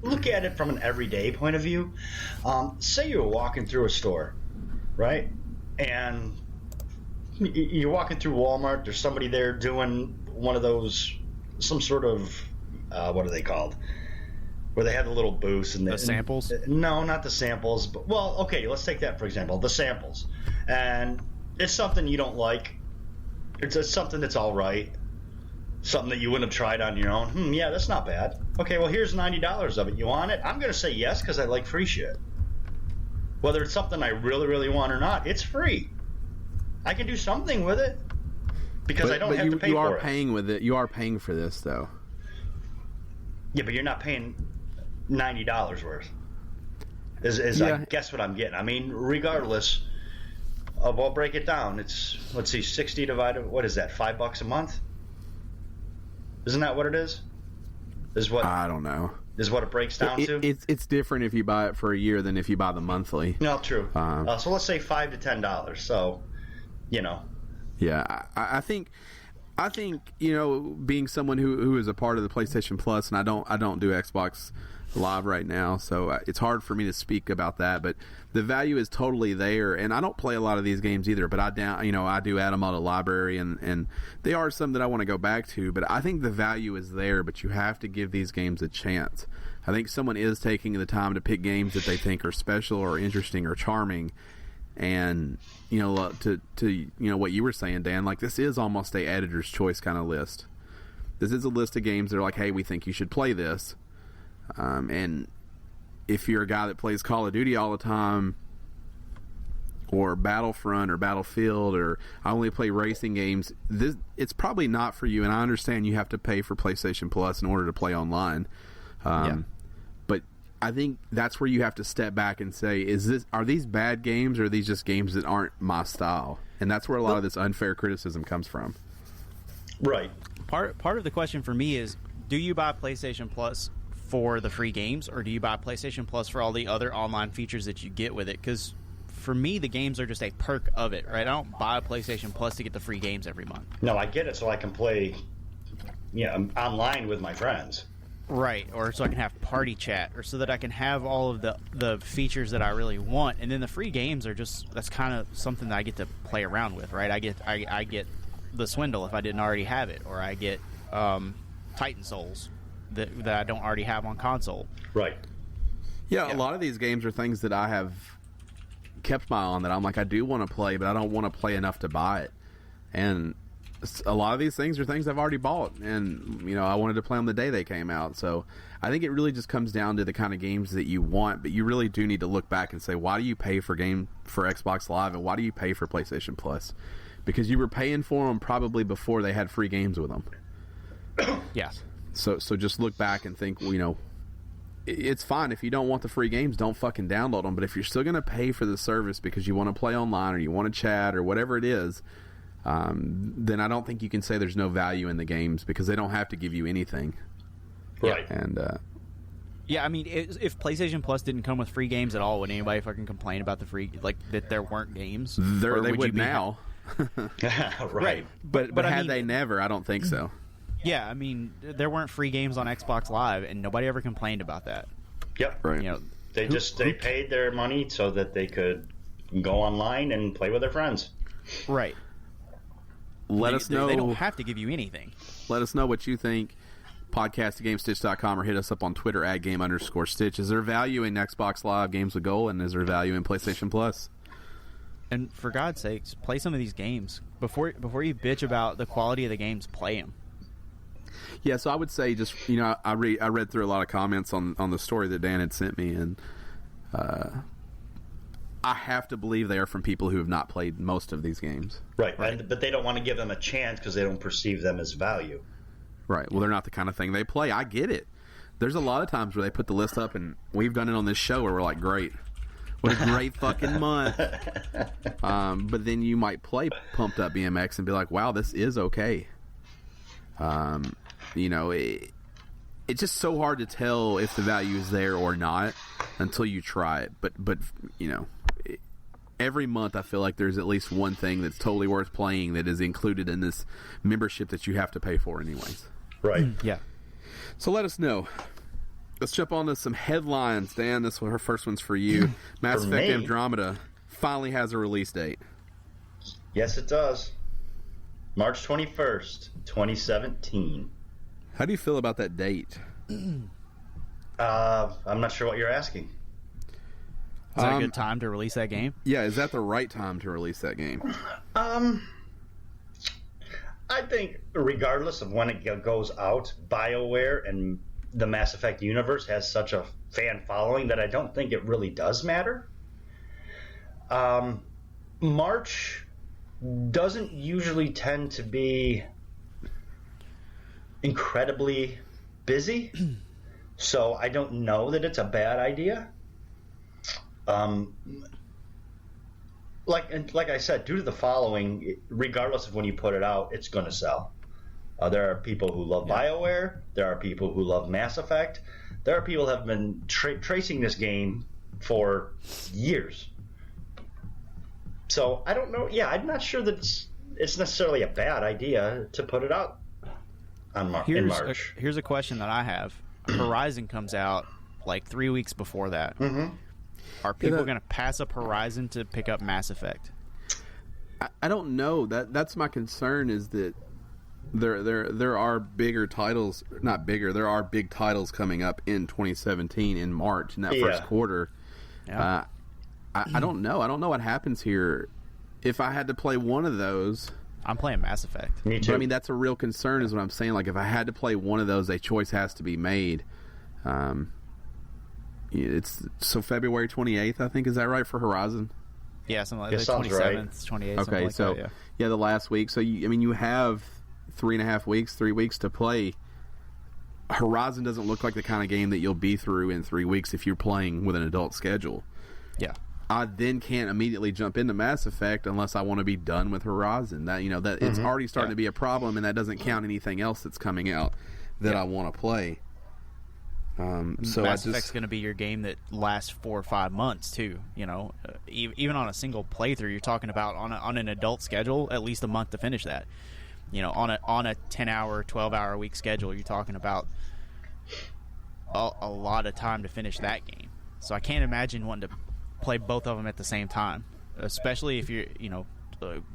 look at it from an everyday point of view. Say you're walking through a store, right? And you're walking through Walmart. There's somebody there doing one of those, some sort of, what are they called? Where they have the little booths and the samples? No, not the samples. But, well, okay, let's take that for example. The samples, and it's something you don't like. It's something that's all right. Something that you wouldn't have tried on your own. Yeah, that's not bad. Okay, well, here's $90 of it. You want it? I'm going to say yes because I like free shit. Whether it's something I really, really want or not, it's free. I can do something with it because I don't have to pay for it. You are paying with it. You are paying for this, though. Yeah, but you're not paying $90 worth. I guess what I'm getting. I mean, regardless of, I'll break it down. It's, let's see, 60 divided, what is that, $5 a month? Isn't that what it is? I don't know. Is what it breaks down to? It's different if you buy it for a year than if you buy the monthly. No, true. So let's say $5 to $10. So, Yeah, I think being someone who is a part of the PlayStation Plus, and I don't do Xbox Live right now, so it's hard for me to speak about that. But the value is totally there, and I don't play a lot of these games either. But I do add them on a library, and they are some that I want to go back to. But I think the value is there, but you have to give these games a chance. I think someone is taking the time to pick games that they think are special or interesting or charming, And to what you were saying, Dan, like this is almost a editor's choice kind of list. This is a list of games that are like, hey, we think you should play this. And if you're a guy that plays Call of Duty all the time, or Battlefront or Battlefield, or I only play racing games, it's probably not for you. And I understand you have to pay for PlayStation Plus in order to play online. But I think that's where you have to step back and say, are these bad games, or are these just games that aren't my style? And that's where a lot of this unfair criticism comes from. Right. Part of the question for me is, do you buy PlayStation Plus for the free games, or do you buy PlayStation Plus for all the other online features that you get with it? Because for me, the games are just a perk of it, right? I don't buy PlayStation Plus to get the free games every month. No, I get it, so I can play online with my friends. Right, or so I can have party chat, or so that I can have all of the features that I really want. And then the free games are just, that's kind of something that I get to play around with, right? I get the Swindle if I didn't already have it, or I get Titan Souls that I don't already have on console. Right. Yeah, a lot of these games are things that I have kept my eye on, that I'm like, I do want to play, but I don't want to play enough to buy it. And a lot of these things are things I've already bought, and I wanted to play on the day they came out. So I think it really just comes down to the kind of games that you want, but you really do need to look back and say, why do you pay for Xbox Live, and why do you pay for PlayStation Plus? Because you were paying for them probably before they had free games with them. Yeah. So just look back and think, it's fine if you don't want the free games, don't fucking download them. But if you're still going to pay for the service because you want to play online, or you want to chat, or whatever it is, then I don't think you can say there's no value in the games, because they don't have to give you anything. Right. And yeah, I mean, if PlayStation Plus didn't come with free games at all, would anybody fucking complain about the free, like, that there weren't games? They would now. Right. But had they never, I don't think so. Yeah, I mean, there weren't free games on Xbox Live, and nobody ever complained about that. Yep. Right. They paid their money so that they could go online and play with their friends. Right. Let us know. They don't have to give you anything. Let us know what you think. Podcast at Gamestitch.com, or hit us up on Twitter at @game_stitch. Is there value in Xbox Live Games with Gold, and is there value in PlayStation Plus? And for God's sakes, play some of these games. Before you bitch about the quality of the games, play them. Yeah, so I would say just, I read through a lot of comments on the story that Dan had sent me, and I have to believe they are from people who have not played most of these games. Right. But they don't want to give them a chance because they don't perceive them as value. Right. Well, they're not the kind of thing they play. I get it. There's a lot of times where they put the list up, and we've done it on this show where we're like, great. What a great fucking month. But then you might play Pumped Up BMX and be like, wow, this is okay. It's just so hard to tell if the value is there or not until you try it. But every month I feel like there's at least one thing that's totally worth playing that is included in this membership that you have to pay for anyways. Right. Yeah. So let us know. Let's jump on to some headlines. Dan, her first one's for you. Mass Effect Andromeda finally has a release date. Yes, it does. March 21st, 2017. How do you feel about that date? I'm not sure what you're asking. Is that a good time to release that game? Yeah, is that the right time to release that game? I think regardless of when it goes out, BioWare and the Mass Effect universe has such a fan following that I don't think it really does matter. March doesn't usually tend to be incredibly busy, so I don't know that it's a bad idea. Like I said, due to the following, regardless of when you put it out, it's going to sell. There are people who love BioWare. There are people who love Mass Effect. There are people who have been tracing this game for years. So I don't know. Yeah, I'm not sure that it's necessarily a bad idea to put it out in March. Here's a question that I have. Horizon comes out like 3 weeks before that. Mm-hmm. Are people going to pass up Horizon to pick up Mass Effect? I don't know. That's my concern, is that there are bigger titles, not bigger, there are big titles coming up in 2017 in March in that first quarter. Yeah. I don't know. I don't know what happens here. If I had to play one of those, I'm playing Mass Effect. Me too. But, I mean, that's a real concern, is what I'm saying. Like, if I had to play one of those, a choice has to be made. It's February 28th, I think. Is that right for Horizon? Yeah, something like that. 27th, right. 28th. Okay, like so that, yeah. the last week. So you have 3 weeks to play. Horizon doesn't look like the kind of game that you'll be through in 3 weeks if you're playing with an adult schedule. Yeah. I then can't immediately jump into Mass Effect unless I want to be done with Horizon. That it's already starting to be a problem, and that doesn't count anything else that's coming out that I want to play. So Mass Effect's going to be your game that lasts 4 or 5 months too. Even on a single playthrough, you're talking about on an adult schedule, at least a month to finish that. On a 10-hour, 12-hour a week schedule, you're talking about a lot of time to finish that game. So I can't imagine wanting to play both of them at the same time, especially if you're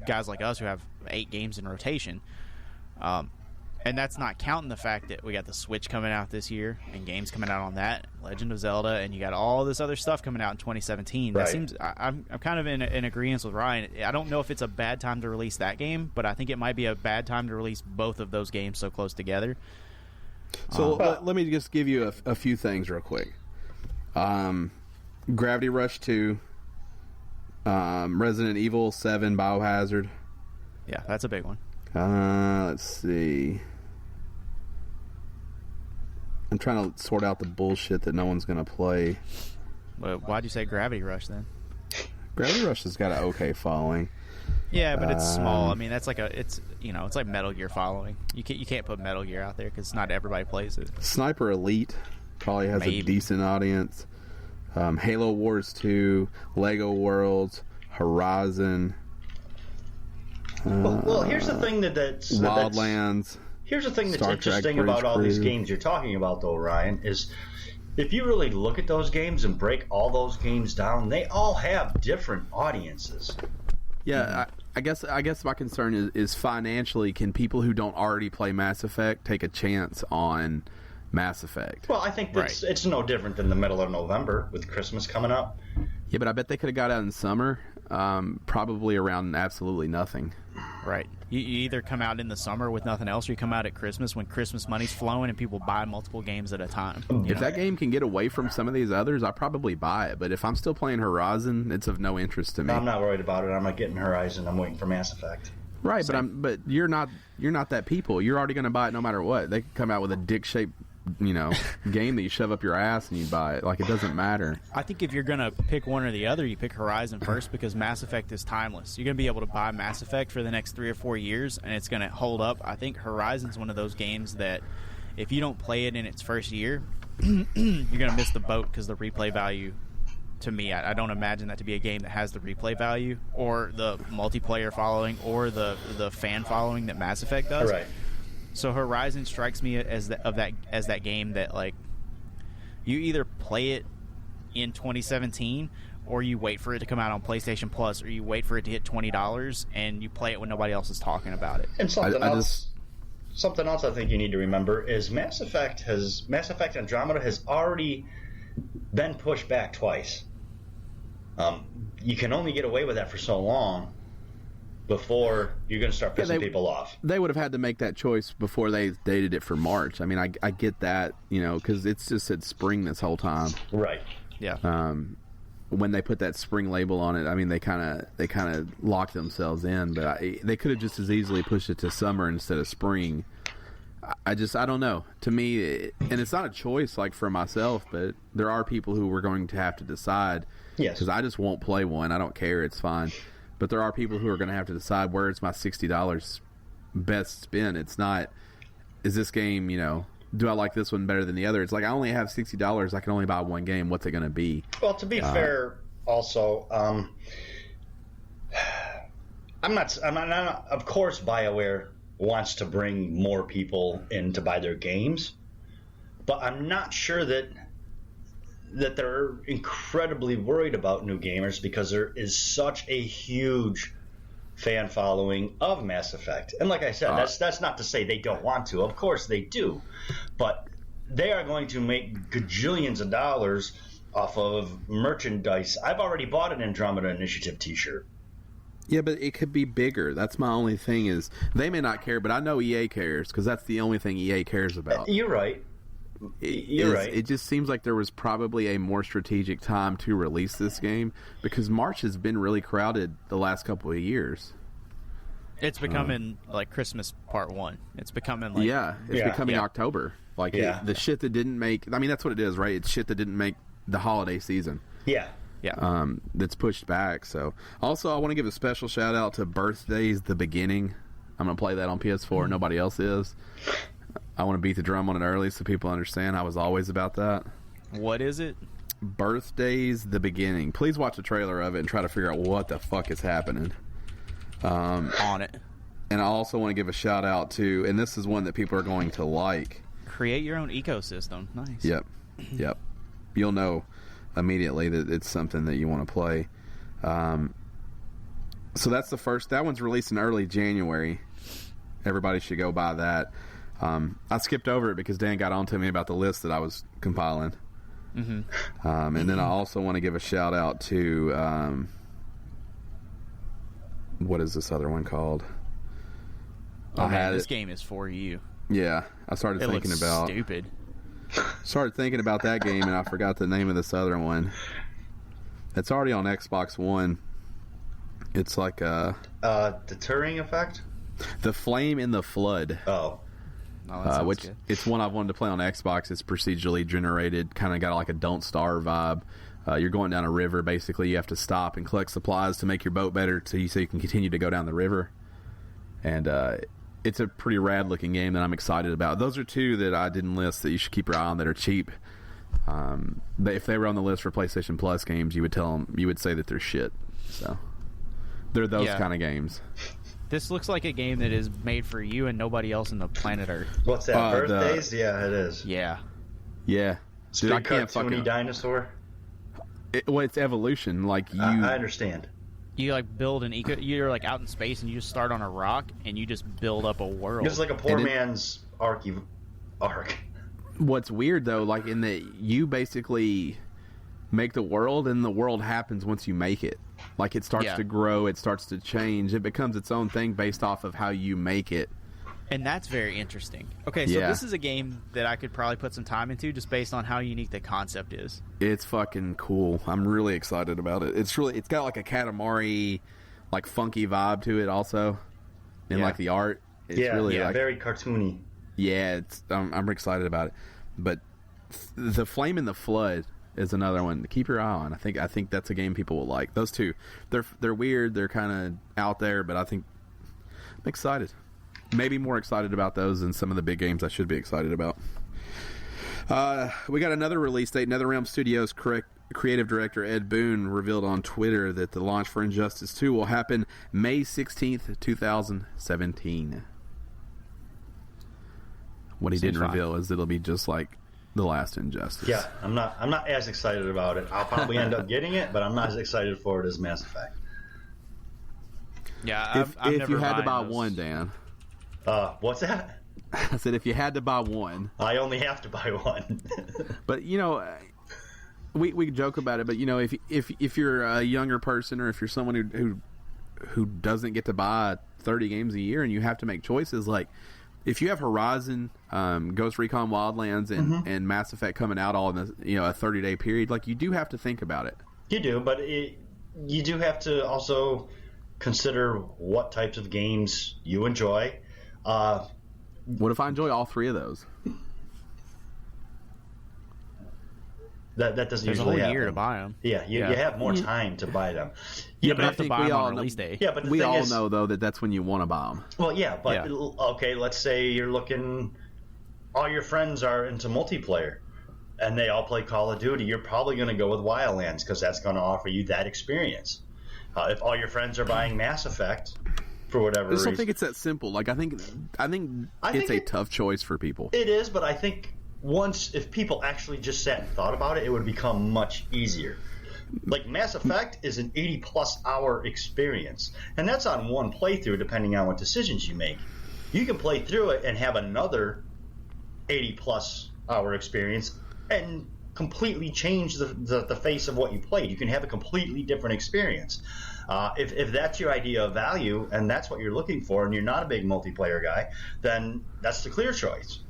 guys like us who have 8 games in rotation. And that's not counting the fact that we got the Switch coming out this year and games coming out on that, Legend of Zelda, and you got all this other stuff coming out in 2017. Right. That seems I'm kind of in agreement with Ryan. I don't know if it's a bad time to release that game, but I think it might be a bad time to release both of those games so close together. So let me just give you a few things real quick. Gravity Rush 2, Resident Evil 7, Biohazard. Yeah, that's a big one. Let's see. I'm trying to sort out the bullshit that no one's going to play. Well, why'd you say Gravity Rush then? Gravity Rush has got an okay following. Yeah, but it's small. I mean, that's like it's like Metal Gear following. You can't put Metal Gear out there because not everybody plays it. Sniper Elite probably has a decent audience. Halo Wars 2, Lego Worlds, Horizon. Well, here's the thing that's Wildlands. Here's the thing that's Star Trek interesting Bridge about all these Crew. games you're talking about, though, Ryan, is if you really look at those games and break all those games down, they all have different audiences. Yeah, I guess my concern is financially, can people who don't already play Mass Effect take a chance on Mass Effect? Well, I think it's no different than the middle of November with Christmas coming up. Yeah, but I bet they could have got out in summer, probably around absolutely nothing. Right. You either come out in the summer with nothing else, or you come out at Christmas when Christmas money's flowing and people buy multiple games at a time. If that game can get away from some of these others, I'll probably buy it. But if I'm still playing Horizon, it's of no interest to me. I'm not worried about it. I'm not getting Horizon. I'm waiting for Mass Effect. Right, but you're not that people. You're already going to buy it no matter what. They could come out with a dick-shaped game that you shove up your ass and you buy it. Like, it doesn't matter. I think if you're going to pick one or the other, you pick Horizon first because Mass Effect is timeless. You're going to be able to buy Mass Effect for the next 3 or 4 years, and it's going to hold up. I think Horizon's one of those games that if you don't play it in its first year, you're going to miss the boat because the replay value, to me, I don't imagine that to be a game that has the replay value or the multiplayer following or the fan following that Mass Effect does. Right. So Horizon strikes me as that game that, like, you either play it in 2017 or you wait for it to come out on PlayStation Plus, or you wait for it to hit $20 and you play it when nobody else is talking about it. And something else I think you need to remember is Mass Effect Andromeda has already been pushed back twice. You can only get away with that for so long before you're going to start pissing people off. They would have had to make that choice before they dated it for March. I mean, I get that, because it's just said spring this whole time. Right. Yeah. When they put that spring label on it, I mean, they kind of locked themselves in. But they could have just as easily pushed it to summer instead of spring. I don't know. To me, and it's not a choice like for myself, but there are people who we're going to have to decide. Yes. Because I just won't play one. I don't care. It's fine. But there are people who are going to have to decide where is my $60 best spent. It's not, is this game, do I like this one better than the other? It's like, I only have $60. I can only buy one game. What's it going to be? Well, to be fair, also, I'm not, of course, BioWare wants to bring more people in to buy their games, but I'm not sure that they're incredibly worried about new gamers because there is such a huge fan following of Mass Effect. And like I said, that's not to say they don't want to. Of course they do. But they are going to make gajillions of dollars off of merchandise. I've already bought an Andromeda Initiative t-shirt. Yeah, but it could be bigger. That's my only thing is they may not care, but I know EA cares because that's the only thing EA cares about. You're right. It just seems like there was probably a more strategic time to release this game because March has been really crowded the last couple of years. It's becoming like Christmas Part 1. It's becoming like... It's becoming October. Like the shit that didn't make... I mean, that's what it is, right? It's shit that didn't make the holiday season. Yeah. That's pushed back. So also I want to give a special shout out to Birthday's The Beginning. I'm going to play that on PS4. Nobody else is. I want to beat the drum on it early so people understand I was always about that. What is it? Birthday's The Beginning. Please watch a trailer of it and try to figure out what the fuck is happening. On it. And I also want to give a shout out to, and this is one that people are going to like. Create your own ecosystem. Nice. Yep. You'll know immediately that it's something that you want to play. So that's the first. That one's released in early January. Everybody should go buy that. I skipped over it because Dan got on to me about the list that I was compiling. Mm-hmm. And then I also want to give a shout out to what is this other one called? Oh man, this game is for you. Yeah, I started thinking about stupid. Started thinking about that game and I forgot the name of this other one. It's already on Xbox One. It's like the Turing Effect? The Flame in the Flood. Which good. It's one I've wanted to play on Xbox. It's procedurally generated, kind of got like a Don't Starve vibe. You're going down a river. Basically, you have to stop and collect supplies to make your boat better so you can continue to go down the river. And it's a pretty rad-looking game that I'm excited about. Those are two that I didn't list that you should keep your eye on that are cheap. If they were on the list for PlayStation Plus games, you would say that they're shit. So they're those kind of games. This looks like a game that is made for you and nobody else on the planet Earth. What's that? Birthdays? Yeah, it is. Yeah. Dude, I can't cartoony dinosaur. It's evolution. Like you, I understand. You like build an you're like out in space and you just start on a rock and you just build up a world. It's like a poor man's arc. What's weird though, like in that you basically make the world and the world happens once you make it. Like it starts to grow, it starts to change, it becomes its own thing based off of how you make it. And that's very interesting. Okay, so this is a game that I could probably put some time into just based on how unique the concept is. It's fucking cool. I'm really excited about it. It's got like a Katamari, like funky vibe to it also. And like the art. It's really like, very cartoony. Yeah, I'm excited about it. But The Flame in the Flood is another one to keep your eye on. I think that's a game people will like. Those two, they're weird, they're kind of out there, but I think I'm excited. Maybe more excited about those than some of the big games I should be excited about. We got another release date. NetherRealm Studios creative director Ed Boon revealed on Twitter that the launch for Injustice 2 will happen May 16th, 2017. What he didn't reveal is it'll be just like the last Injustice. Yeah, I'm not as excited about it. I'll probably end up getting it, but I'm not as excited for it as Mass Effect. Yeah, if you had to buy one, Dan. What's that? I said if you had to buy one. I only have to buy one. But we joke about it. But if you're a younger person or if you're someone who doesn't get to buy 30 games a year and you have to make choices, like if you have Horizon, Ghost Recon Wildlands, and Mass Effect coming out all in a 30-day period, like you do have to think about it. You do, but you do have to also consider what types of games you enjoy. What if I enjoy all three of those? That doesn't There's usually a whole happen. year to buy them. Yeah, you have more time to buy them. Yeah, but I have to buy them on release day. Yeah, but we all know though that's when you want to buy them. Well, yeah, but okay, let's say you're looking. All your friends are into multiplayer, and they all play Call of Duty. You're probably going to go with Wildlands because that's going to offer you that experience. If all your friends are buying Mass Effect, for whatever reason, I just don't think it's that simple. Like I think it's a tough choice for people. It is, but I think if people actually just sat and thought about it, it would become much easier. Like Mass Effect is an 80-plus hour experience, and that's on one playthrough, depending on what decisions you make. You can play through it and have another 80-plus hour experience, and completely change the face of what you played. You can have a completely different experience. If that's your idea of value and that's what you're looking for, and you're not a big multiplayer guy, then that's the clear choice.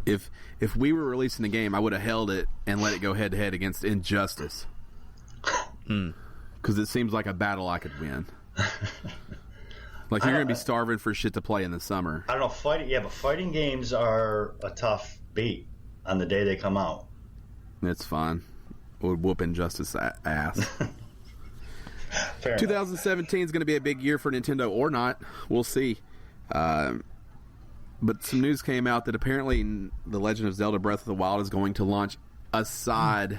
If we were releasing a game, I would have held it and let it go head to head against Injustice, because it seems like a battle I could win. Like, you're going to be starving for shit to play in the summer. I don't know, but fighting games are a tough beat on the day they come out. It's fine. We'll whoop Injustice ass. 2017 is going to be a big year for Nintendo, or not. We'll see. But some news came out that apparently The Legend of Zelda Breath of the Wild is going to launch along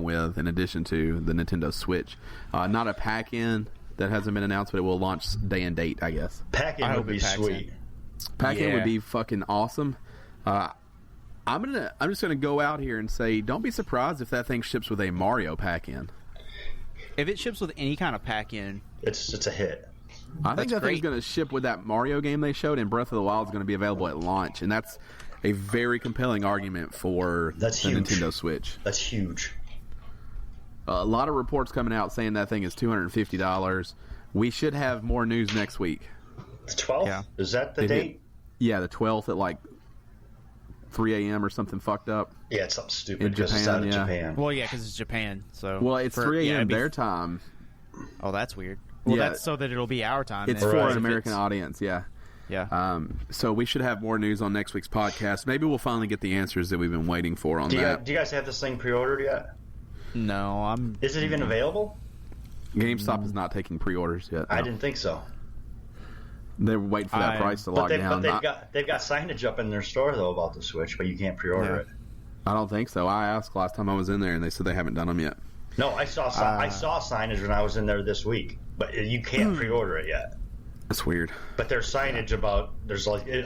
with, in addition to, the Nintendo Switch. Not a pack-in that hasn't been announced, but it will launch day and date, I guess. Pack-in would be sweet. Pack-in would be fucking awesome. I'm just gonna go out here and say, don't be surprised if that thing ships with a Mario pack-in. If it ships with any kind of pack-in, it's a hit. I think that thing's going to ship with that Mario game they showed, and Breath of the Wild is going to be available at launch, and that's a very compelling argument for the Nintendo Switch. That's huge. A lot of reports coming out saying that thing is $250. We should have more news next week. The 12th? Yeah. Is that the date? Yeah, the 12th at like 3 a.m. or something fucked up. Yeah, it's something stupid in Japan. It's Japan. Well, yeah, because it's Japan. So it's 3 a.m. their time. Oh, that's weird. Well, that's so that it'll be our time. It's for an American audience, yeah. Yeah. So we should have more news on next week's podcast. Maybe we'll finally get the answers that we've been waiting for on that. Do you guys have this thing pre-ordered yet? No, Is it even available? GameStop is not taking pre-orders yet. No. I didn't think so. They're waiting for that price to lock down. But they've got signage up in their store, though, about the Switch, but you can't pre-order it. I don't think so. I asked last time I was in there, and they said they haven't done them yet. No, I saw signage when I was in there this week, but you can't pre-order it yet. That's weird. But there's signage about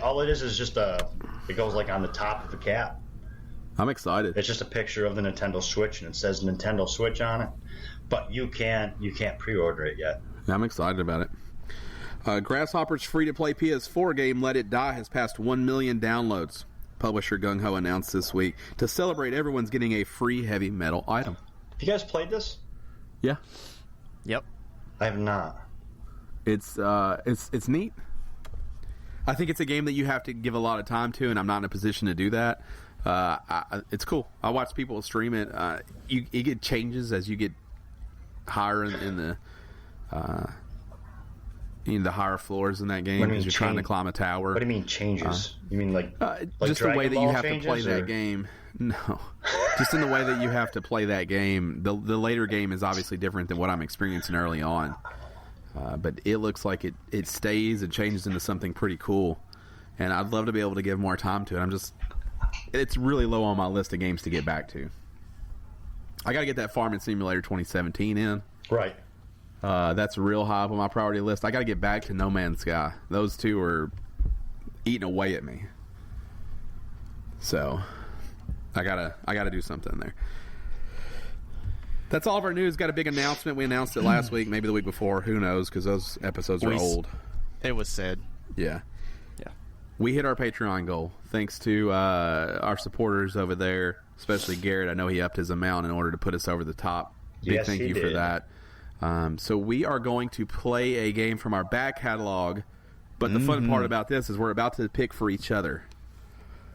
all it is just it goes like on the top of the cap. I'm excited. It's just a picture of the Nintendo Switch, and it says Nintendo Switch on it, but you can't pre-order it yet. I'm excited about it. Grasshopper's free-to-play PS4 game Let It Die has passed 1 million downloads. Publisher Gung Ho announced this week. To celebrate, everyone's getting a free heavy metal item. Have you guys played this? Yeah. Yep. I have not. It's neat. I think it's a game that you have to give a lot of time to, and I'm not in a position to do that. It's cool. I watch people stream it. You get changes as you get higher in the the higher floors in that game because you're trying to climb a tower. What do you mean changes? You mean like just the way that you have to play that game? No, just in the way that you have to play that game. The later game is obviously different than what I'm experiencing early on, but it looks like it stays and changes into something pretty cool. And I'd love to be able to give more time to it. It's really low on my list of games to get back to. I got to get that Farming Simulator 2017 in. Right. That's real high up on my priority list. I got to get back to No Man's Sky. Those two are eating away at me. So, I gotta do something there. That's all of our news. Got a big announcement. We announced it last week, maybe the week before. Who knows? Because those episodes are old. It was said. Yeah. We hit our Patreon goal thanks to our supporters over there, especially Garrett. I know he upped his amount in order to put us over the top. Big thank you for that. So we are going to play a game from our back catalog, but the fun part about this is we're about to pick for each other.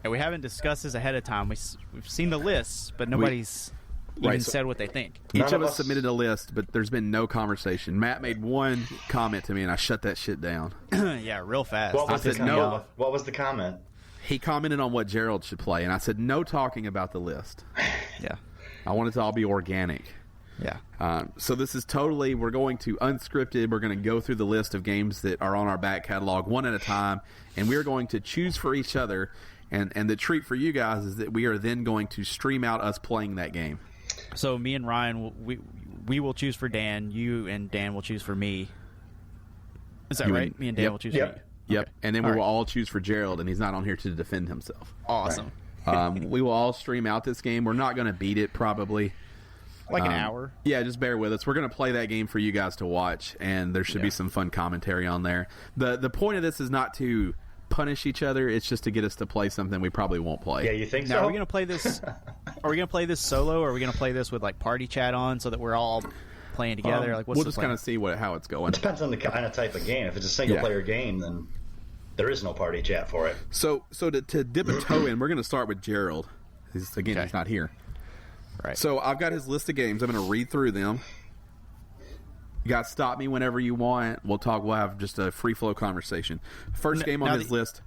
And we haven't discussed this ahead of time. We've seen the lists, but nobody's even said what they think. Each of us submitted a list, but there's been no conversation. Matt made one comment to me, and I shut that shit down. Yeah, real fast. What was the comment? He commented on what Gerald should play, and I said, no talking about the list. Yeah. I want it to all be organic. Yeah. So this is totally, we're going to unscripted. We're going to go through the list of games that are on our back catalog one at a time, and we're going to choose for each other. And the treat for you guys is that we are then going to stream out us playing that game. So me and Ryan, we will choose for Dan. You and Dan will choose for me. Is that right? Me and Dan will choose for you. Yep. Okay. And then we will all choose for Gerald, and he's not on here to defend himself. Awesome. Right. We will all stream out this game. We're not going to beat it, probably. Like an hour. Yeah, just bear with us. We're going to play that game for you guys to watch, and there should be some fun commentary on there. The point of this is not to punish each other. It's just to get us to play something we probably won't play. Yeah, you think now, so? Are we gonna play this? Are we gonna play this solo, or are we gonna play this with like party chat on so that we're all playing together? Like, what's we'll the just plan? kind of see how it's going. It depends on the kind of type of game. If it's a single player game, then there is no party chat for it. So to dip a toe in, we're going to start with Gerald. He's not here. Right. So I've got his list of games. I'm going to read through them. You guys stop me whenever you want. We'll have just a free flow conversation. First game on his list.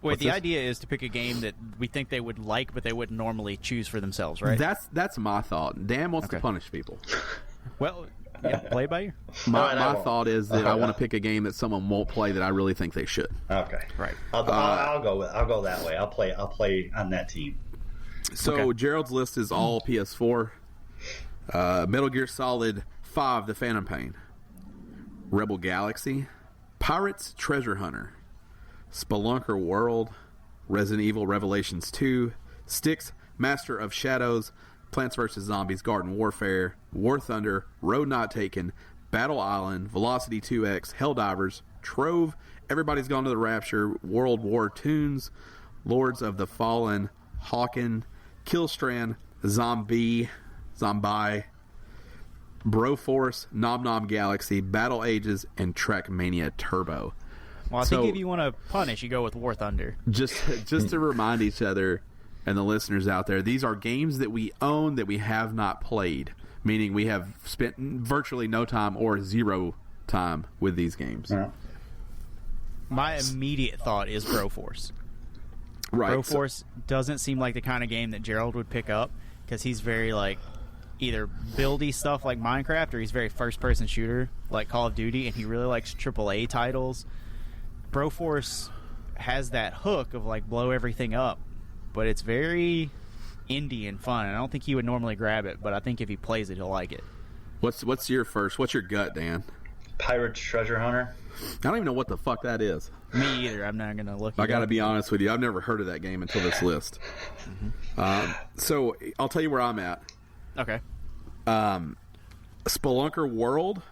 Wait, the idea is to pick a game that we think they would like, but they wouldn't normally choose for themselves, right? That's my thought. Dan wants to punish people. Well, yeah, play it by ear. My thought is that I want to pick a game that someone won't play that I really think they should. Okay, right. I'll go that way. I'll play on that team. So Gerald's list is all PS4. Metal Gear Solid 5: The Phantom Pain, Rebel Galaxy, Pirates Treasure Hunter, Spelunker World, Resident Evil Revelations 2, Styx Master of Shadows, Plants vs. Zombies Garden Warfare, War Thunder, Road Not Taken, Battle Island, Velocity 2X, Helldivers, Trove, Everybody's Gone to the Rapture, World War Toons, Lords of the Fallen, Hawken, Killstrand, Zombie, Broforce, Nom Nom Galaxy, Battle Ages, and Trackmania Turbo. Well, I think if you want to punish, you go with War Thunder. Just to remind each other and the listeners out there, these are games that we own that we have not played, meaning we have spent virtually no time or zero time with these games. Yeah. My immediate thought is Broforce. Right. Broforce doesn't seem like the kind of game that Gerald would pick up because he's very like either buildy stuff like Minecraft or he's very first-person shooter like Call of Duty, and he really likes AAA titles. Broforce has that hook of like blow everything up, but it's very indie and fun. I don't think he would normally grab it, but I think if he plays it, he'll like it. What's your gut, Dan? Pirates Treasure Hunter. I don't even know what the fuck that is. Me either. I'm not going to look it I got to up. be honest with you. I've never heard of that game until this list. So I'll tell you where I'm at. Okay. Spelunker World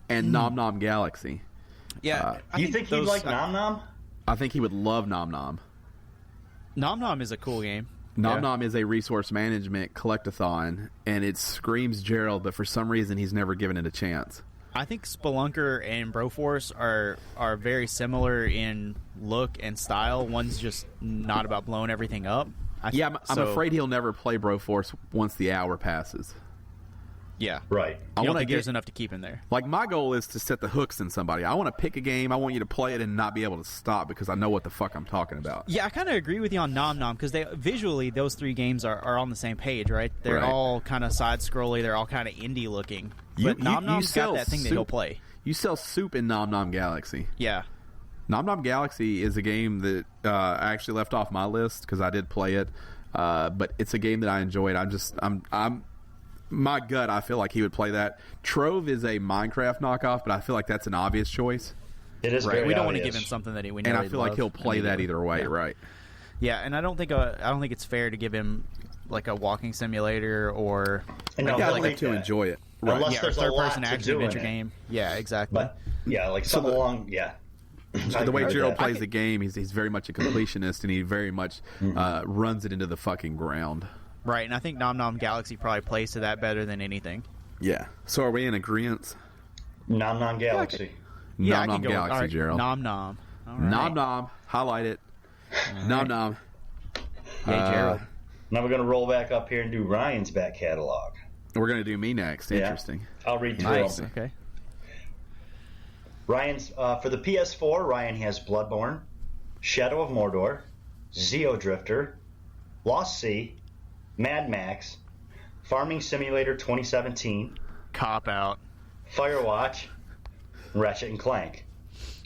and Nom Nom Galaxy. Yeah. You think he'd like Nom Nom? I think he would love Nom Nom. Nom Nom is a cool game. Nom Nom is a resource management collectathon, and it screams Gerald, but for some reason he's never given it a chance. I think Spelunker and Broforce are very similar in look and style. One's just not about blowing everything up. I'm afraid he'll never play Broforce once the hour passes. Yeah. Right. I don't think there's enough to keep in there. Like, my goal is to set the hooks in somebody. I want to pick a game. I want you to play it and not be able to stop because I know what the fuck I'm talking about. Yeah, I kind of agree with you on Nom Nom because visually those three games are on the same page, right? They're all kind of side-scrolly. They're all kind of indie looking. But Nom Nom's got that thing that he'll play. You sell soup in Nom Nom Galaxy. Yeah. Nom Nom Galaxy is a game that I actually left off my list because I did play it, but it's a game that I enjoyed. I'm my gut, I feel like he would play that. Trove is a Minecraft knockoff, but I feel like that's an obvious choice. It is very We don't obvious. want to give him something that we know. And I feel like he'll play that either way, right? Yeah, and I don't think it's fair to give him like a walking simulator or I like to enjoy it. Right. Unless there's a lot third-person to action do in adventure it. game. Yeah, exactly. But yeah, like some along. Yeah. The way Gerald plays the game, he's very much a completionist, and he very much runs it into the fucking ground. Right, and I think Nom Nom Galaxy probably plays to that better than anything. Yeah. So are we in agreement? Nom Nom Galaxy. Nom Nom Galaxy, Gerald. Nom Nom. All right. Nom Nom. Highlight it. Right. Nom Nom. Hey, Gerald. Now we're going to roll back up here and do Ryan's back catalog. We're going to do me next. Yeah. Interesting. I'll read through Nice. them. Okay. Ryan's for the PS4. Ryan has Bloodborne, Shadow of Mordor, Zeo Drifter, Lost Sea, Mad Max, Farming Simulator 2017, Cop out. Firewatch, Ratchet and Clank.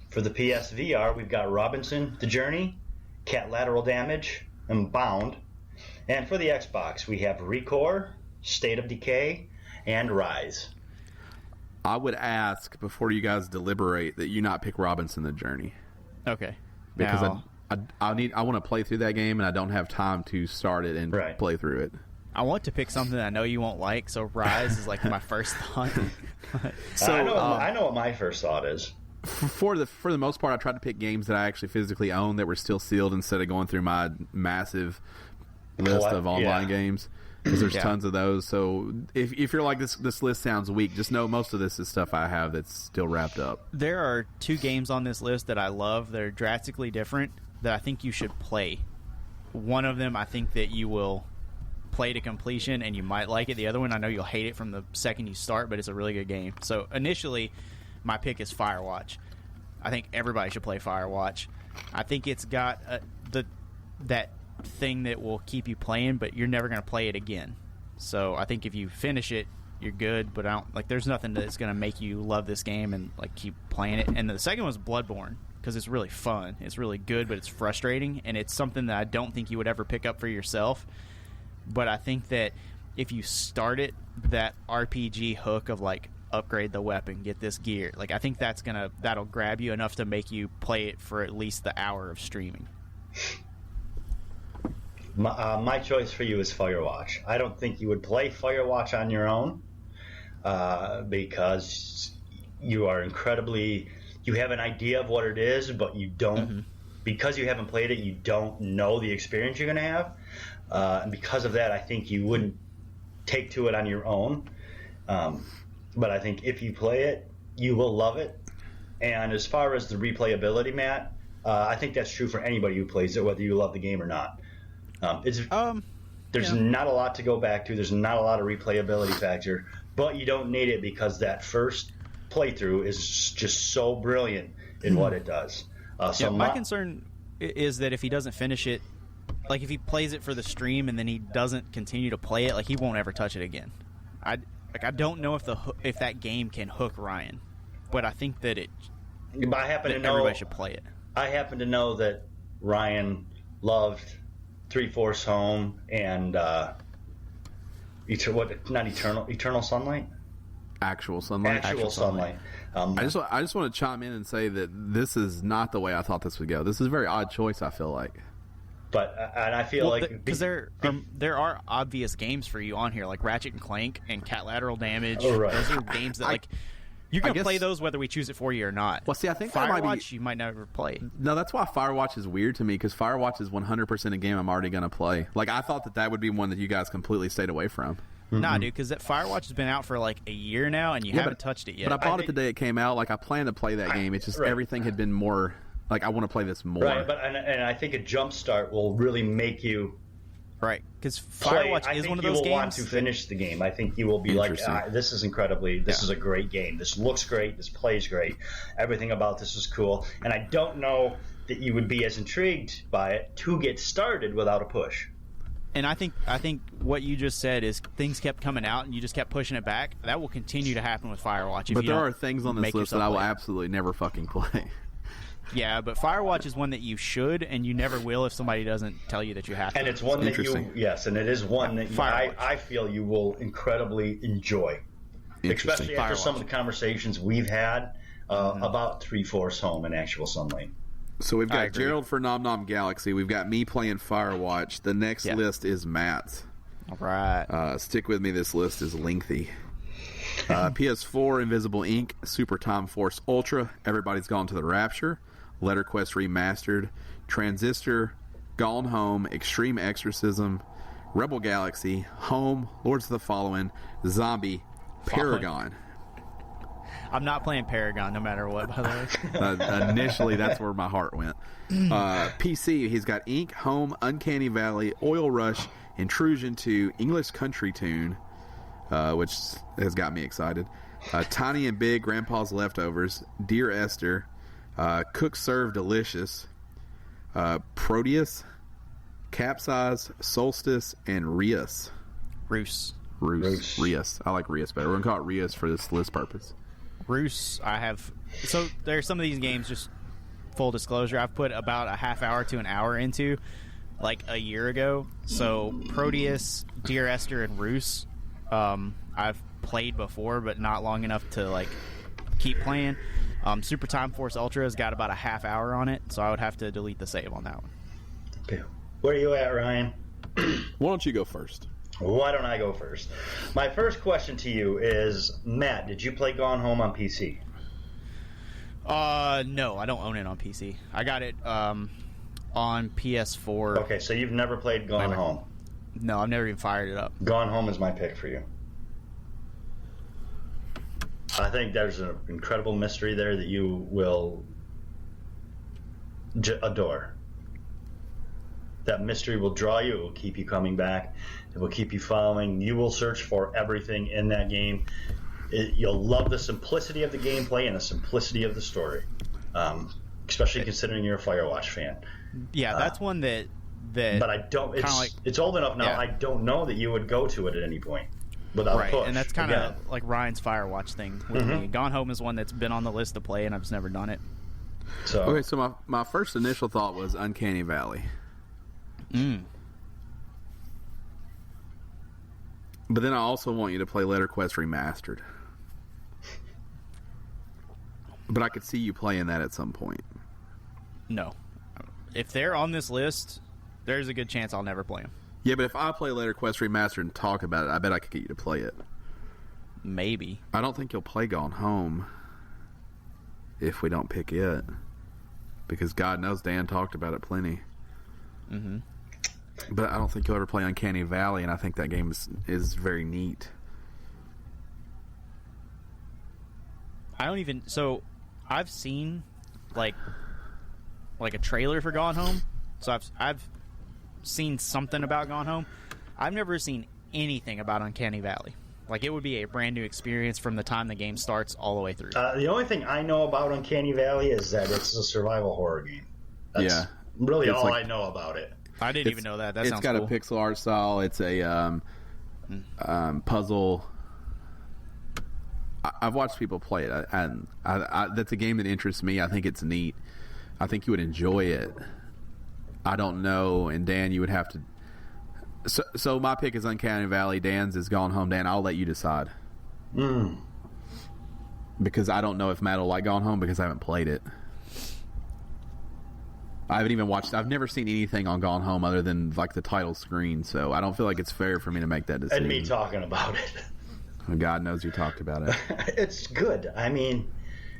For the PSVR, we've got Robinson, The Journey, Cat Lateral Damage, and Bound. And for the Xbox, we have Recore, State of Decay, and Rise. I would ask before you guys deliberate that you not pick Robinson the Journey. Okay. Because now, I want to play through that game, and I don't have time to start it and play through it. I want to pick something I know you won't like, so Rise is like my first thought. So I know what my first thought is. For the most part, I tried to pick games that I actually physically own that were still sealed instead of going through my massive list of online games, because there's tons of those. So if you're like, this list sounds weak, just know most of this is stuff I have that's still wrapped up. There are 2 games on this list that I love that are drastically different that I think you should play. One of them I think that you will play to completion and you might like it. The other one, I know you'll hate it from the second you start, but it's a really good game. So initially, my pick is Firewatch. I think everybody should play Firewatch. I think it's got that thing that will keep you playing, but you're never going to play it again. So I think if you finish it, you're good. But there's nothing that's going to make you love this game and keep playing it. And the second one's Bloodborne, because it's really fun. It's really good, but it's frustrating, and it's something that I don't think you would ever pick up for yourself. But I think that if you start it, that RPG hook of upgrade the weapon, get this gear, I think that'll grab you enough to make you play it for at least the hour of streaming. My choice for you is Firewatch. I don't think you would play Firewatch on your own because you are you have an idea of what it is, but you don't, because you haven't played it, you don't know the experience you're going to have. And because of that, I think you wouldn't take to it on your own. But I think if you play it, you will love it. And as far as the replayability, Matt, I think that's true for anybody who plays it, whether you love the game or not. There's not a lot to go back to. There's not a lot of replayability factor, but you don't need it because that first playthrough is just so brilliant in what it does. My concern is that if he doesn't finish it, if he plays it for the stream and then he doesn't continue to play it, he won't ever touch it again. I don't know if that game can hook Ryan, but I think that everybody should play it. I happen to know that Ryan loved 3/4 Home and Eternal Sunlight? Actual Sunlight. Actual Sunlight. I just want to chime in and say that this is not the way I thought this would go. This is a very odd choice, I feel like. But and I feel because there are obvious games for you on here, like Ratchet and Clank and Cat Lateral Damage. Oh, right. Those are games that you can play those whether we choose it for you or not. Well, see, I think Firewatch you might never play. No, that's why Firewatch is weird to me, because Firewatch is 100% a game I'm already going to play. I thought that would be one that you guys completely stayed away from. Mm-hmm. Nah, dude, because that Firewatch has been out for a year now, and you haven't touched it yet. But I bought it the day it came out. I planned to play that game. It's just everything had been more. I want to play this more. Right, and I think a jump start will really make you. Right, because Firewatch is one of those games. I think you will want to finish the game. I think you will be this is incredibly, this is a great game. This looks great. This plays great. Everything about this is cool. And I don't know that you would be as intrigued by it to get started without a push. And I think what you just said is things kept coming out and you just kept pushing it back. That will continue to happen with Firewatch. But there are things on this list that I will absolutely never fucking play. Yeah, but Firewatch is one that you should, and you never will if somebody doesn't tell you that you have to. And it's one that and it is one that I feel you will incredibly enjoy. Especially after some of the conversations we've had about 3/4 Home and Actual Sunlight. So we've got Gerald for Nom Nom Galaxy. We've got me playing Firewatch. The next list is Matt's. All right. Stick with me. This list is lengthy. PS4, Invisible Ink, Super Time Force Ultra, Everybody's Gone to the Rapture, Letter Quest Remastered, Transistor, Gone Home, Extreme Exorcism, Rebel Galaxy, Home, Lords of the Fallen, Zombie, Paragon. I'm not playing Paragon no matter what, by the way. Initially, that's where my heart went. PC, he's got Ink, Home, Uncanny Valley, Oil Rush, Intrusion 2, English Country Tune, which has got me excited. Tiny and Big, Grandpa's Leftovers, Dear Esther, Cook Serve Delicious, Proteus, Capsize, Solstice, and Rius. Roos. Rius. I like Rius better. We're going to call it Rius for this list purpose. Roos, I have... So there are some of these games, just full disclosure, I've put about a half hour to an hour into, a year ago. So Proteus, Dear Esther, and Roos, I've played before, but not long enough to keep playing. Super Time Force Ultra has got about a half hour on it, so I would have to delete the save on that one. Okay, where are you at, Ryan? Why don't you go first? Why don't I go first? My first question to you is, Matt, did you play Gone Home on PC? No, I don't own it on PC. I got it on PS4. Okay, so you've never played Gone Home? No, I've never even fired it up. Gone Home is my pick for you. I think there's an incredible mystery there that you will adore. That mystery will draw you. It will keep you coming back. It will keep you following. You will search for everything in that game. You'll love the simplicity of the gameplay and the simplicity of the story, especially considering you're a Firewatch fan. Yeah, that's one that. But I don't. It's old enough now. Yeah. I don't know that you would go to it at any point without a push. And that's kind of like Ryan's Firewatch thing with me. Gone Home is one that's been on the list to play, and I've just never done it. So my first initial thought was Uncanny Valley. But then I also want you to play Letter Quest Remastered. But I could see you playing that at some point. No. If they're on this list, there's a good chance I'll never play them. Yeah, but if I play Letter Quest Remastered and talk about it, I bet I could get you to play it. Maybe. I don't think you'll play Gone Home if we don't pick it. Because God knows Dan talked about it plenty. Mm-hmm. But I don't think you'll ever play Uncanny Valley, and I think that game is very neat. So I've seen like a trailer for Gone Home. So I've seen something about Gone Home. I've never seen anything about Uncanny Valley. Like, it would be a brand new experience from the time the game starts all the way through. The only thing I know about Uncanny Valley is that it's a survival horror game. That's really all I know about it. I didn't even know that. That sounds cool. It's got a pixel art style. It's a puzzle. I've watched people play it, and that's a game that interests me. I think it's neat. I think you would enjoy it. I don't know, and Dan, you would have to... So my pick is Uncanny Valley. Dan's is Gone Home. Dan, I'll let you decide. Because I don't know if Matt will like Gone Home because I haven't played it. I haven't even watched... I've never seen anything on Gone Home other than like the title screen, so I don't feel like it's fair for me to make that decision. And me talking about it. God knows you talked about it. It's good. I mean...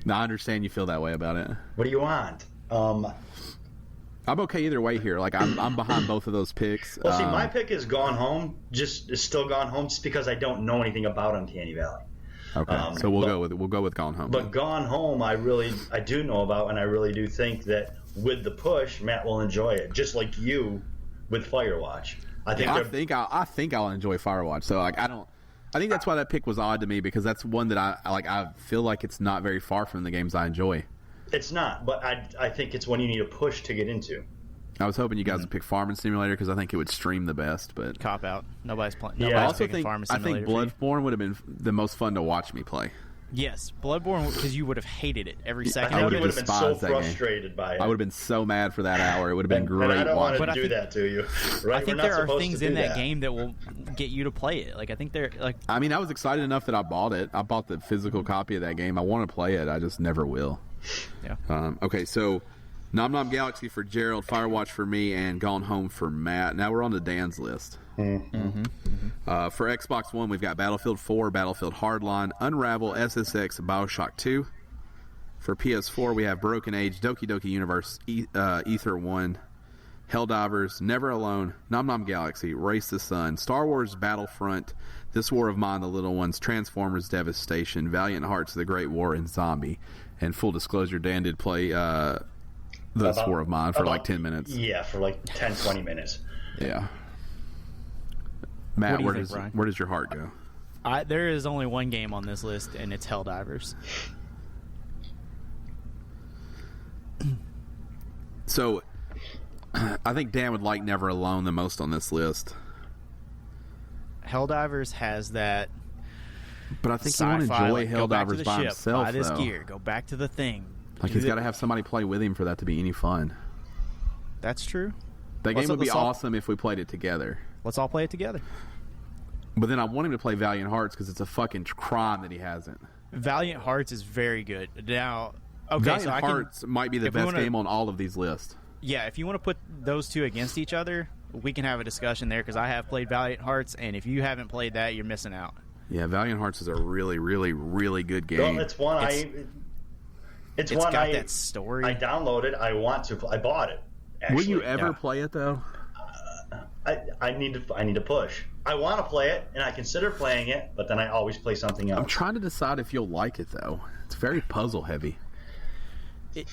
No, I understand you feel that way about it. What do you want? I'm okay either way here. Like, I'm behind both of those picks. Well, see, my pick is Gone Home. Is still Gone Home, just because I don't know anything about Uncanny Valley. Okay, so we'll go with Gone Home. But then. Gone Home, I do know about, and I really do think that with the push, Matt will enjoy it, just like you with Firewatch. I think I'll enjoy Firewatch. So like, I think that's why that pick was odd to me, because that's one that I feel like it's not very far from the games I enjoy. It's not, but I think it's one you need a push to get into. I was hoping you guys would pick Farming Simulator because I think it would stream the best, but cop out. Nobody's playing. Yeah, I also think Bloodborne would have been the most fun to watch me play. Yes, Bloodborne, because you would have hated it every second. I would have been so frustrated by it. I would have been so mad for that hour. It would have been great. And I don't want to do that to you. Right? I think there are things in that game that will get you to play it. Like, I think they're like. I mean, I was excited enough that I bought it. I bought the physical copy of that game. I want to play it. I just never will. Yeah. Okay, so Nom Nom Galaxy for Gerald, Firewatch for me, and Gone Home for Matt. Now we're on to Dan's list. For Xbox One, we've got Battlefield 4, Battlefield Hardline, Unravel, SSX, BioShock 2. For PS4, we have Broken Age, Doki Doki Universe, Ether 1, Helldivers, Never Alone, Nom Nom Galaxy, Race the Sun, Star Wars Battlefront, This War of Mine, The Little Ones, Transformers Devastation, Valiant Hearts, The Great War, and Zombie. And full disclosure, Dan did play This War of Mine for like 10 minutes. Yeah, for like 10, 20 minutes. Yeah. Matt, where does your heart go? There is only one game on this list, and it's Helldivers. So, I think Dan would like Never Alone the most on this list. Helldivers has that. But I think you want to enjoy Helldivers by himself. Buy this gear. Go back to the thing. Like, he's got to have somebody play with him for that to be any fun. That's true. That game would be awesome if we played it together. Let's all play it together. But then I want him to play Valiant Hearts because it's a fucking crime that he hasn't. Valiant Hearts is very good. Now, okay, Valiant Hearts might be the best game on all of these lists. Yeah, if you want to put those two against each other, we can have a discussion there, because I have played Valiant Hearts, and if you haven't played that, you're missing out. Yeah, Valiant Hearts is a really, really, really good game. Well, it's one It's got one that story. I downloaded. I want to. I bought it. Actually. Will you ever play it though? I need to push. I want to play it, and I consider playing it, but then I always play something else. I'm trying to decide if you'll like it though. It's very puzzle heavy.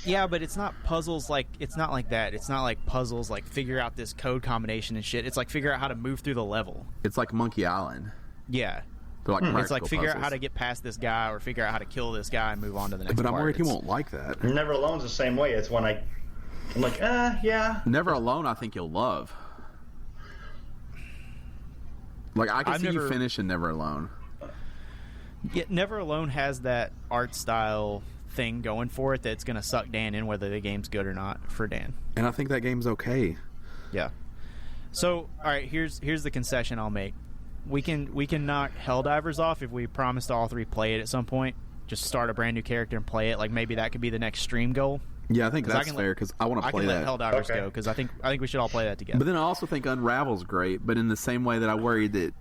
Yeah, but it's not puzzles like it's not like that. It's not like puzzles like figure out this code combination and shit. It's like figure out how to move through the level. It's like Monkey Island. Yeah. They're like It's like figure puzzles. out how to get past this guy or figure out how to kill this guy and move on to the next But I'm part. worried he won't like that. Never Alone's the same way. It's when I'm like, yeah. Never Alone, I think you'll love. Like, I can see you finishing Never Alone. Yeah, Never Alone has that art style thing going for it that's going to suck Dan in whether the game's good or not for Dan. And I think that game's okay. Yeah. So, all right, here's the concession I'll make. We can knock Helldivers off if we promise to all three play it at some point. Just start a brand new character and play it. Like maybe that could be the next stream goal. Yeah, I think that's fair because I want to play that. I can let Helldivers go because I think we should all play that together. But then I also think Unravel's great. But in the same way that I worry that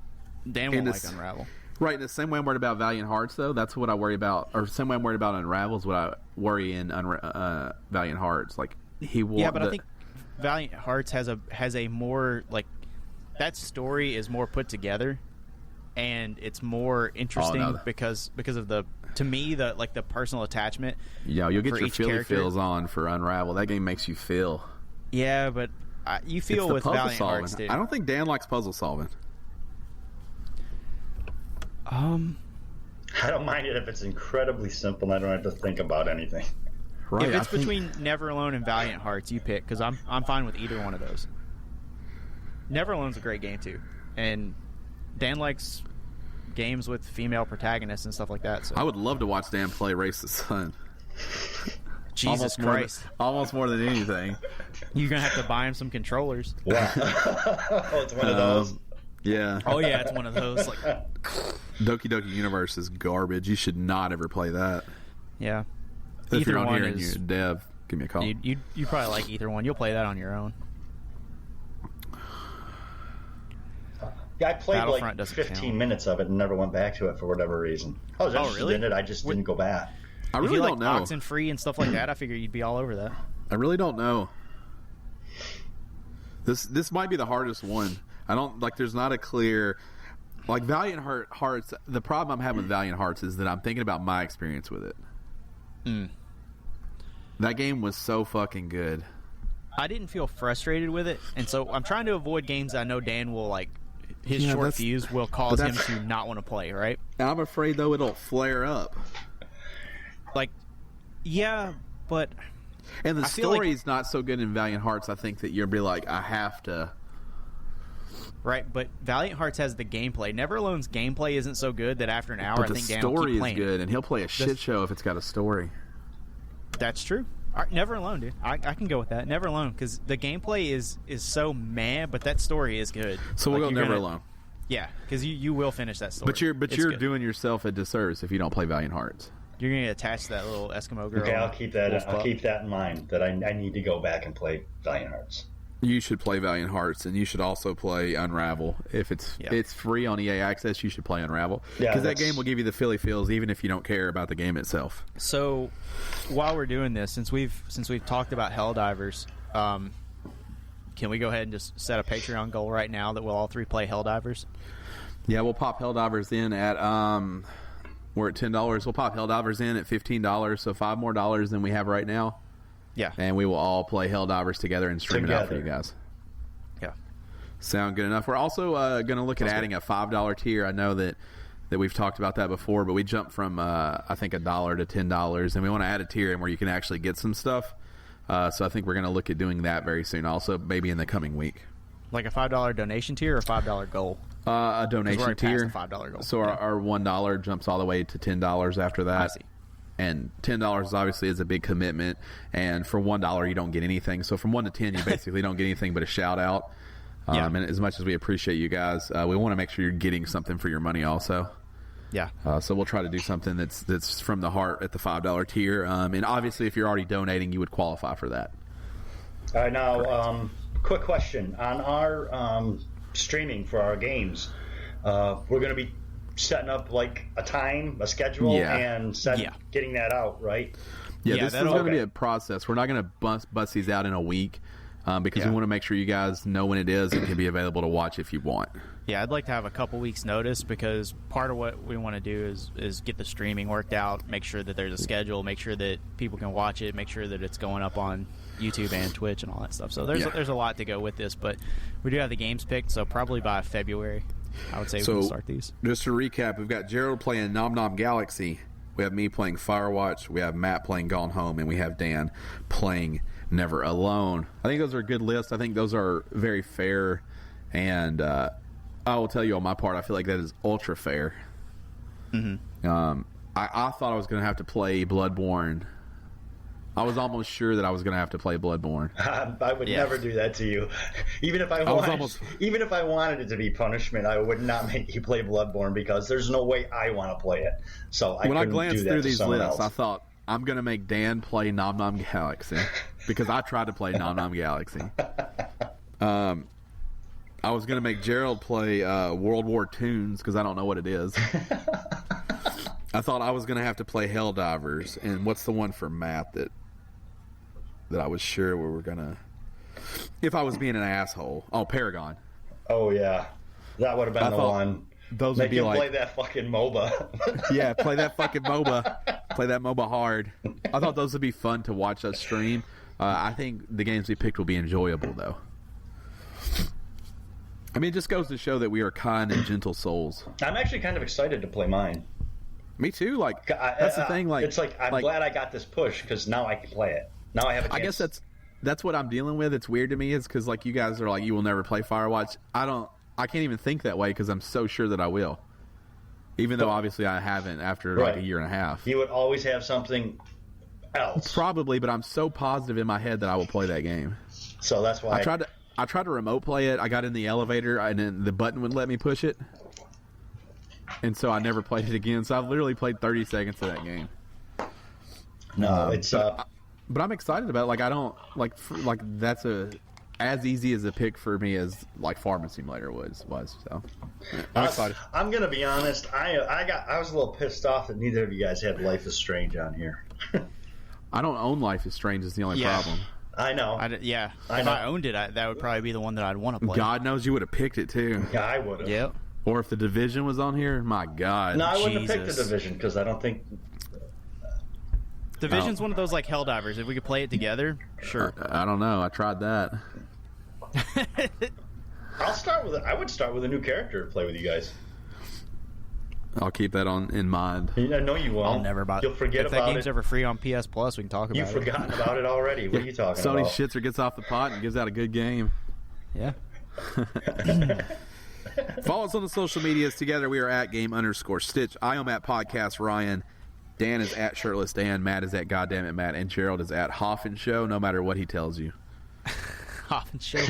Dan won't like Unravel. Right, in the same way I'm worried about Valiant Hearts, though, that's what I worry about. Or the same way I'm worried about Unravel is what I worry in Valiant Hearts. Like he will. Yeah, but I think Valiant Hearts has a more like that story is more put together, and it's more interesting because of the personal attachment. Yeah, you'll get your feels on for Unravel. That game makes you feel. Yeah, but you feel with Valiant Hearts, dude. I don't think Dan likes puzzle solving. I don't mind it if it's incredibly simple and I don't have to think about anything. Right. If it's between Never Alone and Valiant Hearts, you pick because I'm fine with either one of those. Never Alone's a great game too, and Dan likes games with female protagonists and stuff like that. So I would love to watch Dan play Race the Sun. Jesus Christ! Almost more than anything. You're gonna have to buy him some controllers. Wow. Oh, it's one of those. Yeah. Oh yeah, it's one of those. Like Doki Doki Universe is garbage. You should not ever play that. Yeah. If you're on here and you're dev, give me a call. You probably like either one. You'll play that on your own. Yeah, I played like 15 minutes of it and never went back to it for whatever reason. I was interested in it. I just didn't go back. I really don't know. Oxenfree and stuff like that, I figure you'd be all over that. I really don't know. This might be the hardest one. I don't like. There's not a clear like Valiant Hearts. The problem I'm having with Valiant Hearts is that I'm thinking about my experience with it. That game was so fucking good. I didn't feel frustrated with it, and so I'm trying to avoid games I know Dan will like. His short fuse will cause him to not want to play, right? I'm afraid though it'll flare up. Like, yeah, but and the story's not so good in Valiant Hearts. I think that you'll be like, I have to. Right, but Valiant Hearts has the gameplay. Never Alone's gameplay isn't so good that after an hour, I think Dan will keep playing. The story is good, and he'll play a shit show if it's got a story. That's true. Never Alone, dude. I can go with that. Never Alone, because the gameplay is so meh, but that story is good. So we'll go Never Alone. Yeah, because you will finish that story. But you're doing yourself a disservice if you don't play Valiant Hearts. You're going to attach that little Eskimo girl. Okay, I'll keep that in mind, that I need to go back and play Valiant Hearts. You should play Valiant Hearts, and you should also play Unravel. If it's free on EA Access, you should play Unravel. Because that game will give you the Philly feels, even if you don't care about the game itself. So, while we're doing this, since we've talked about Helldivers, can we go ahead and just set a Patreon goal right now that we'll all three play Helldivers? Yeah, we'll pop Helldivers in at we're at $10. We'll pop Helldivers in at $15, so $5 more than we have right now. Yeah. And we will all play Helldivers together and stream it out for you guys. Yeah. Sound good enough. We're also going to look at adding a $5 tier. I know that we've talked about that before, but we jumped from, I think, $1 to $10, and we want to add a tier in where you can actually get some stuff. So I think we're going to look at doing that very soon also, maybe in the coming week. Like a $5 donation tier or a $5 goal? A donation tier. The $5 goal. So our $1 jumps all the way to $10 after that. I see. And $10 obviously is a big commitment, and for $1 you don't get anything. So from 1 to 10 you basically don't get anything but a shout out. And as much as we appreciate you guys, we want to make sure you're getting something for your money also. Yeah. So we'll try to do something that's from the heart at the $5 tier. And obviously if you're already donating, you would qualify for that. All right, now quick question on our streaming for our games. We're going to be setting up like a time, a schedule, and getting that out, right? Yeah, this is going to be a process. We're not going to bust these out in a week because we want to make sure you guys know when it is and can be available to watch if you want. Yeah, I'd like to have a couple weeks notice because part of what we want to do is get the streaming worked out, make sure that there's a schedule, make sure that people can watch it, make sure that it's going up on YouTube and Twitch and all that stuff. So there's a lot to go with this, but we do have the games picked, so probably by February, I would say we can start these. Just to recap, we've got Gerald playing Nom Nom Galaxy, we have me playing Firewatch, we have Matt playing Gone Home, and we have Dan playing Never Alone. I think those are good lists. I think those are very fair, and I will tell you on my part, I feel like that is ultra fair. Mm-hmm. I thought I was going to have to play Bloodborne. I was almost sure that I was going to have to play Bloodborne. I would never do that to you. Even if I wanted it to be punishment, I would not make you play Bloodborne because there's no way I want to play it. So when I glanced through these lists, I thought I'm going to make Dan play Nom Nom Galaxy because I tried to play Nom Nom Galaxy. I was going to make Gerald play World War Tunes because I don't know what it is. I thought I was going to have to play Helldivers. And what's the one for Matt that I was sure we were going to... If I was being an asshole. Oh, Paragon. Oh, yeah. That would have been the one. Those would be like... play that fucking MOBA. Yeah, play that fucking MOBA. Play that MOBA hard. I thought those would be fun to watch us stream. I think the games we picked will be enjoyable, though. I mean, it just goes to show that we are kind and gentle souls. I'm actually kind of excited to play mine. Me too. Like that's the thing. Like it's like I'm glad I got this push because now I can play it. Now I have a chance. I guess that's what I'm dealing with. It's weird to me is because like you guys are like you will never play Firewatch. I can't even think that way because I'm so sure that I will. Even though obviously I haven't after like a year and a half. You would always have something else. Probably, but I'm so positive in my head that I will play that game. So that's why I tried to remote play it. I got in the elevator and then the button wouldn't let me push it. And so I never played it again. So I've literally played 30 seconds of that game. No, it's but I'm excited about it. Like I don't like that's as easy as a pick for me as like Farming Simulator was. So I'm excited. I'm gonna be honest. I was a little pissed off that neither of you guys had Life is Strange on here. I don't own Life is Strange. Is the only problem. I know. If I owned it, that would probably be the one that I'd want to play. God knows you would have picked it too. Yeah, I would have. Yep. Or if the Division was on here, my God. No, I wouldn't have picked the Division because I don't think... Division's one of those like Helldivers. If we could play it together, sure. I don't know. I tried that. I would start with a new character to play with you guys. I'll keep that in mind. No, you won't. I'll never buy it. You'll forget about it. If that game's ever free on PS Plus, we can talk about it. You've forgotten about it already. What are you talking Sony about? shits or gets off the pot and gives out a good game. Yeah. Follow us on the social medias. Together we are at @game_Stitch. I am at Podcast Ryan. Dan is at Shirtless Dan. Matt is at Goddammit Matt. And Gerald is at Hoffin Show, no matter what he tells you. Hoffin Show.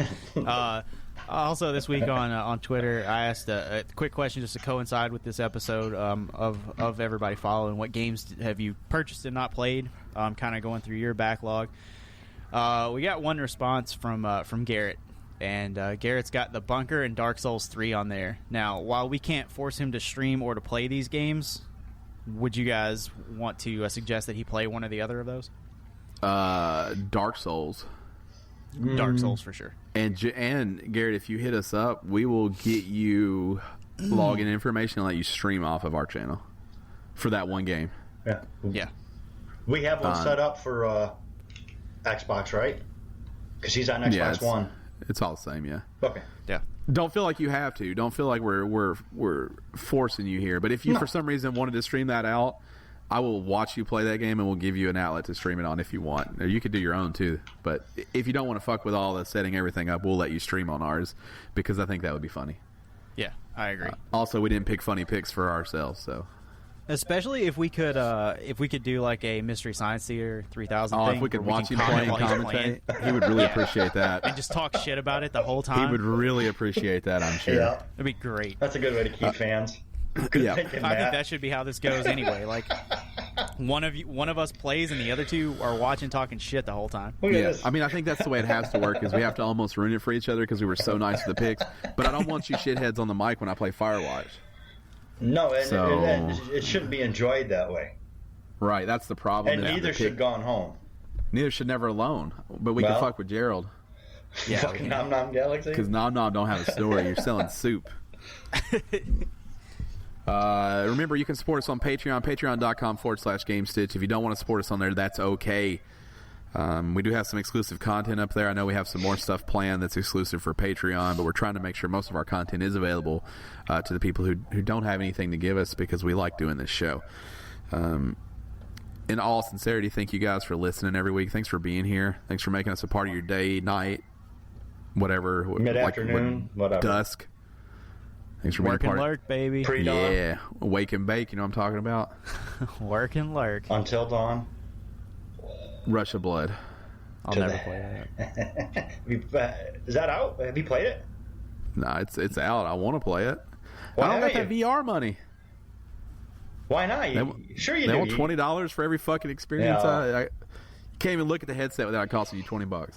Also this week on Twitter, I asked a quick question just to coincide with this episode of everybody following. What games have you purchased and not played? Kind of going through your backlog. We got one response from Garrett. And Garrett's got The Bunker and Dark Souls 3 on there. Now, while we can't force him to stream or to play these games, would you guys want to suggest that he play one or the other of those? Dark Souls. Dark Souls for sure. And Garrett, if you hit us up, we will get you login information and let you stream off of our channel for that one game. Yeah. We have one set up for Xbox, right? Because he's on Xbox One. It's all the same, yeah. Okay. Yeah. Don't feel like you have to. Don't feel like we're forcing you here. But if you for some reason wanted to stream that out, I will watch you play that game and we'll give you an outlet to stream it on if you want. Or you could do your own too. But if you don't want to fuck with all the setting everything up, we'll let you stream on ours because I think that would be funny. Yeah, I agree. Also, we didn't pick funny picks for ourselves, so. Especially if we could do like a Mystery Science Theater 3000 thing. If we could watch him play and commentate, he would really appreciate that. And just talk shit about it the whole time. He would really appreciate that, I'm sure. Yeah. It'd be great. That's a good way to keep fans. Good thinking, I think that should be how this goes anyway. Like one of us plays and the other two are watching talking shit the whole time. Yeah, I mean, I think that's the way it has to work is we have to almost ruin it for each other because we were so nice with the picks. But I don't want you shitheads on the mic when I play Firewatch. No, and it shouldn't be enjoyed that way. Right, that's the problem. And neither should Gone Home. Neither should Never Alone. But we can fuck with Gerald. Yeah, fucking Nom Nom Galaxy. Because Nom Nom don't have a story. You're selling soup. Remember, you can support us on Patreon, patreon.com/Gamestitch. If you don't want to support us on there, that's okay. We do have some exclusive content up there. I know we have some more stuff planned that's exclusive for Patreon, but we're trying to make sure most of our content is available to the people who don't have anything to give us, because we like doing this show. In all sincerity, thank you guys for listening every week. Thanks for being here. Thanks for making us a part of your day, night, whatever. Mid-afternoon, whatever. Dusk. Thanks for being a part of it. Work and lurk, baby. Pre-dawn. Yeah. Wake and bake, you know what I'm talking about? Work and lurk. Until dawn. Rush of Blood. I'll never play that. Is that out? Have you played it? No, it's out. I want to play it. I don't got that VR money. Why not? They want $20 for every fucking experience. Yeah. I can't even look at the headset without costing you $20.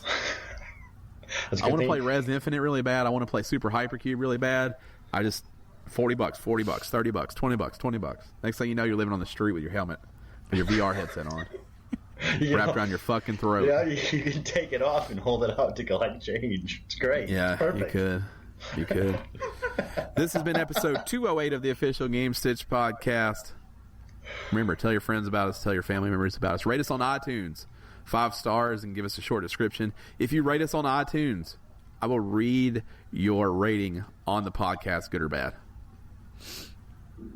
I want to play Res Infinite really bad. I want to play Super Hypercube really bad. I just $40, $30, $20. Next thing you know, you're living on the street with your helmet, with your VR headset on, wrapped around your fucking throat. Yeah, you can take it off and hold it out to collect change. It's great. Yeah, it's perfect. You could. This has been episode 208 of the official Gamestitch Podcast. Remember, tell your friends about us, tell your family members about us. Rate us on iTunes, 5 stars, and give us a short description. If you rate us on iTunes, I will read your rating on the podcast, good or bad.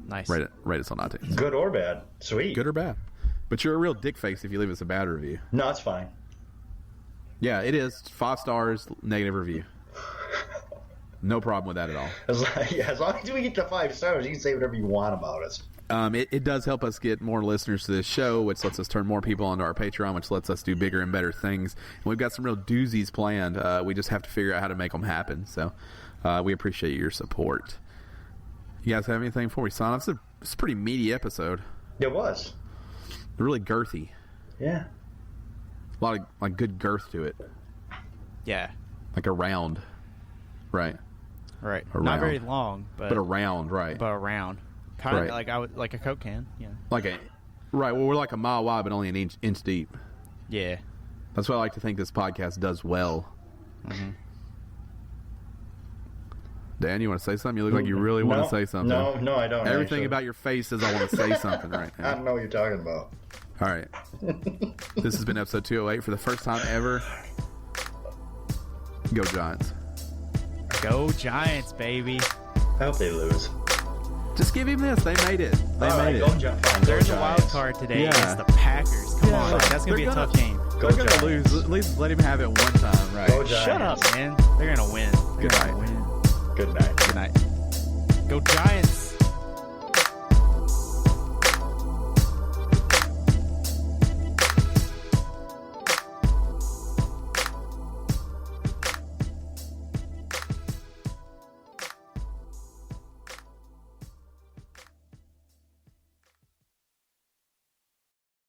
Nice. Rate us on iTunes. Good or bad. Sweet. Good or bad. But you're a real dick face if you leave us a bad review. No, it's fine. Yeah, it is. 5 stars, negative review. No problem with that at all. As long as we get to 5 stars, you can say whatever you want about us. It does help us get more listeners to this show, which lets us turn more people onto our Patreon, which lets us do bigger and better things. And we've got some real doozies planned. We just have to figure out how to make them happen. So we appreciate your support. You guys have anything before we sign off? It's a pretty meaty episode. It was. Really girthy. Yeah. A lot of good girth to it. Yeah. Like a round. Right. Right. Around. Not very long, but around, right. But around. Kind of like a Coke can, yeah. Right, well, we're like a mile wide, but only an inch deep. Yeah. That's what I like to think this podcast does well. Mm-hmm. Dan, you want to say something? You look like you really want to say something. No, I don't. Everything about your face says I want to say something right now. I don't know what you're talking about. All right. This has been episode 208 for the first time ever. Go Giants. Go Giants, baby. I hope they lose. Just give him this. They made it. They made it. There's a wild card today against the Packers. Come on. That's going to be a tough game. They're going to lose. At least let him have it one time, right? Shut up, man. They're going to win. Good night. Good night. Good night. Go Giants.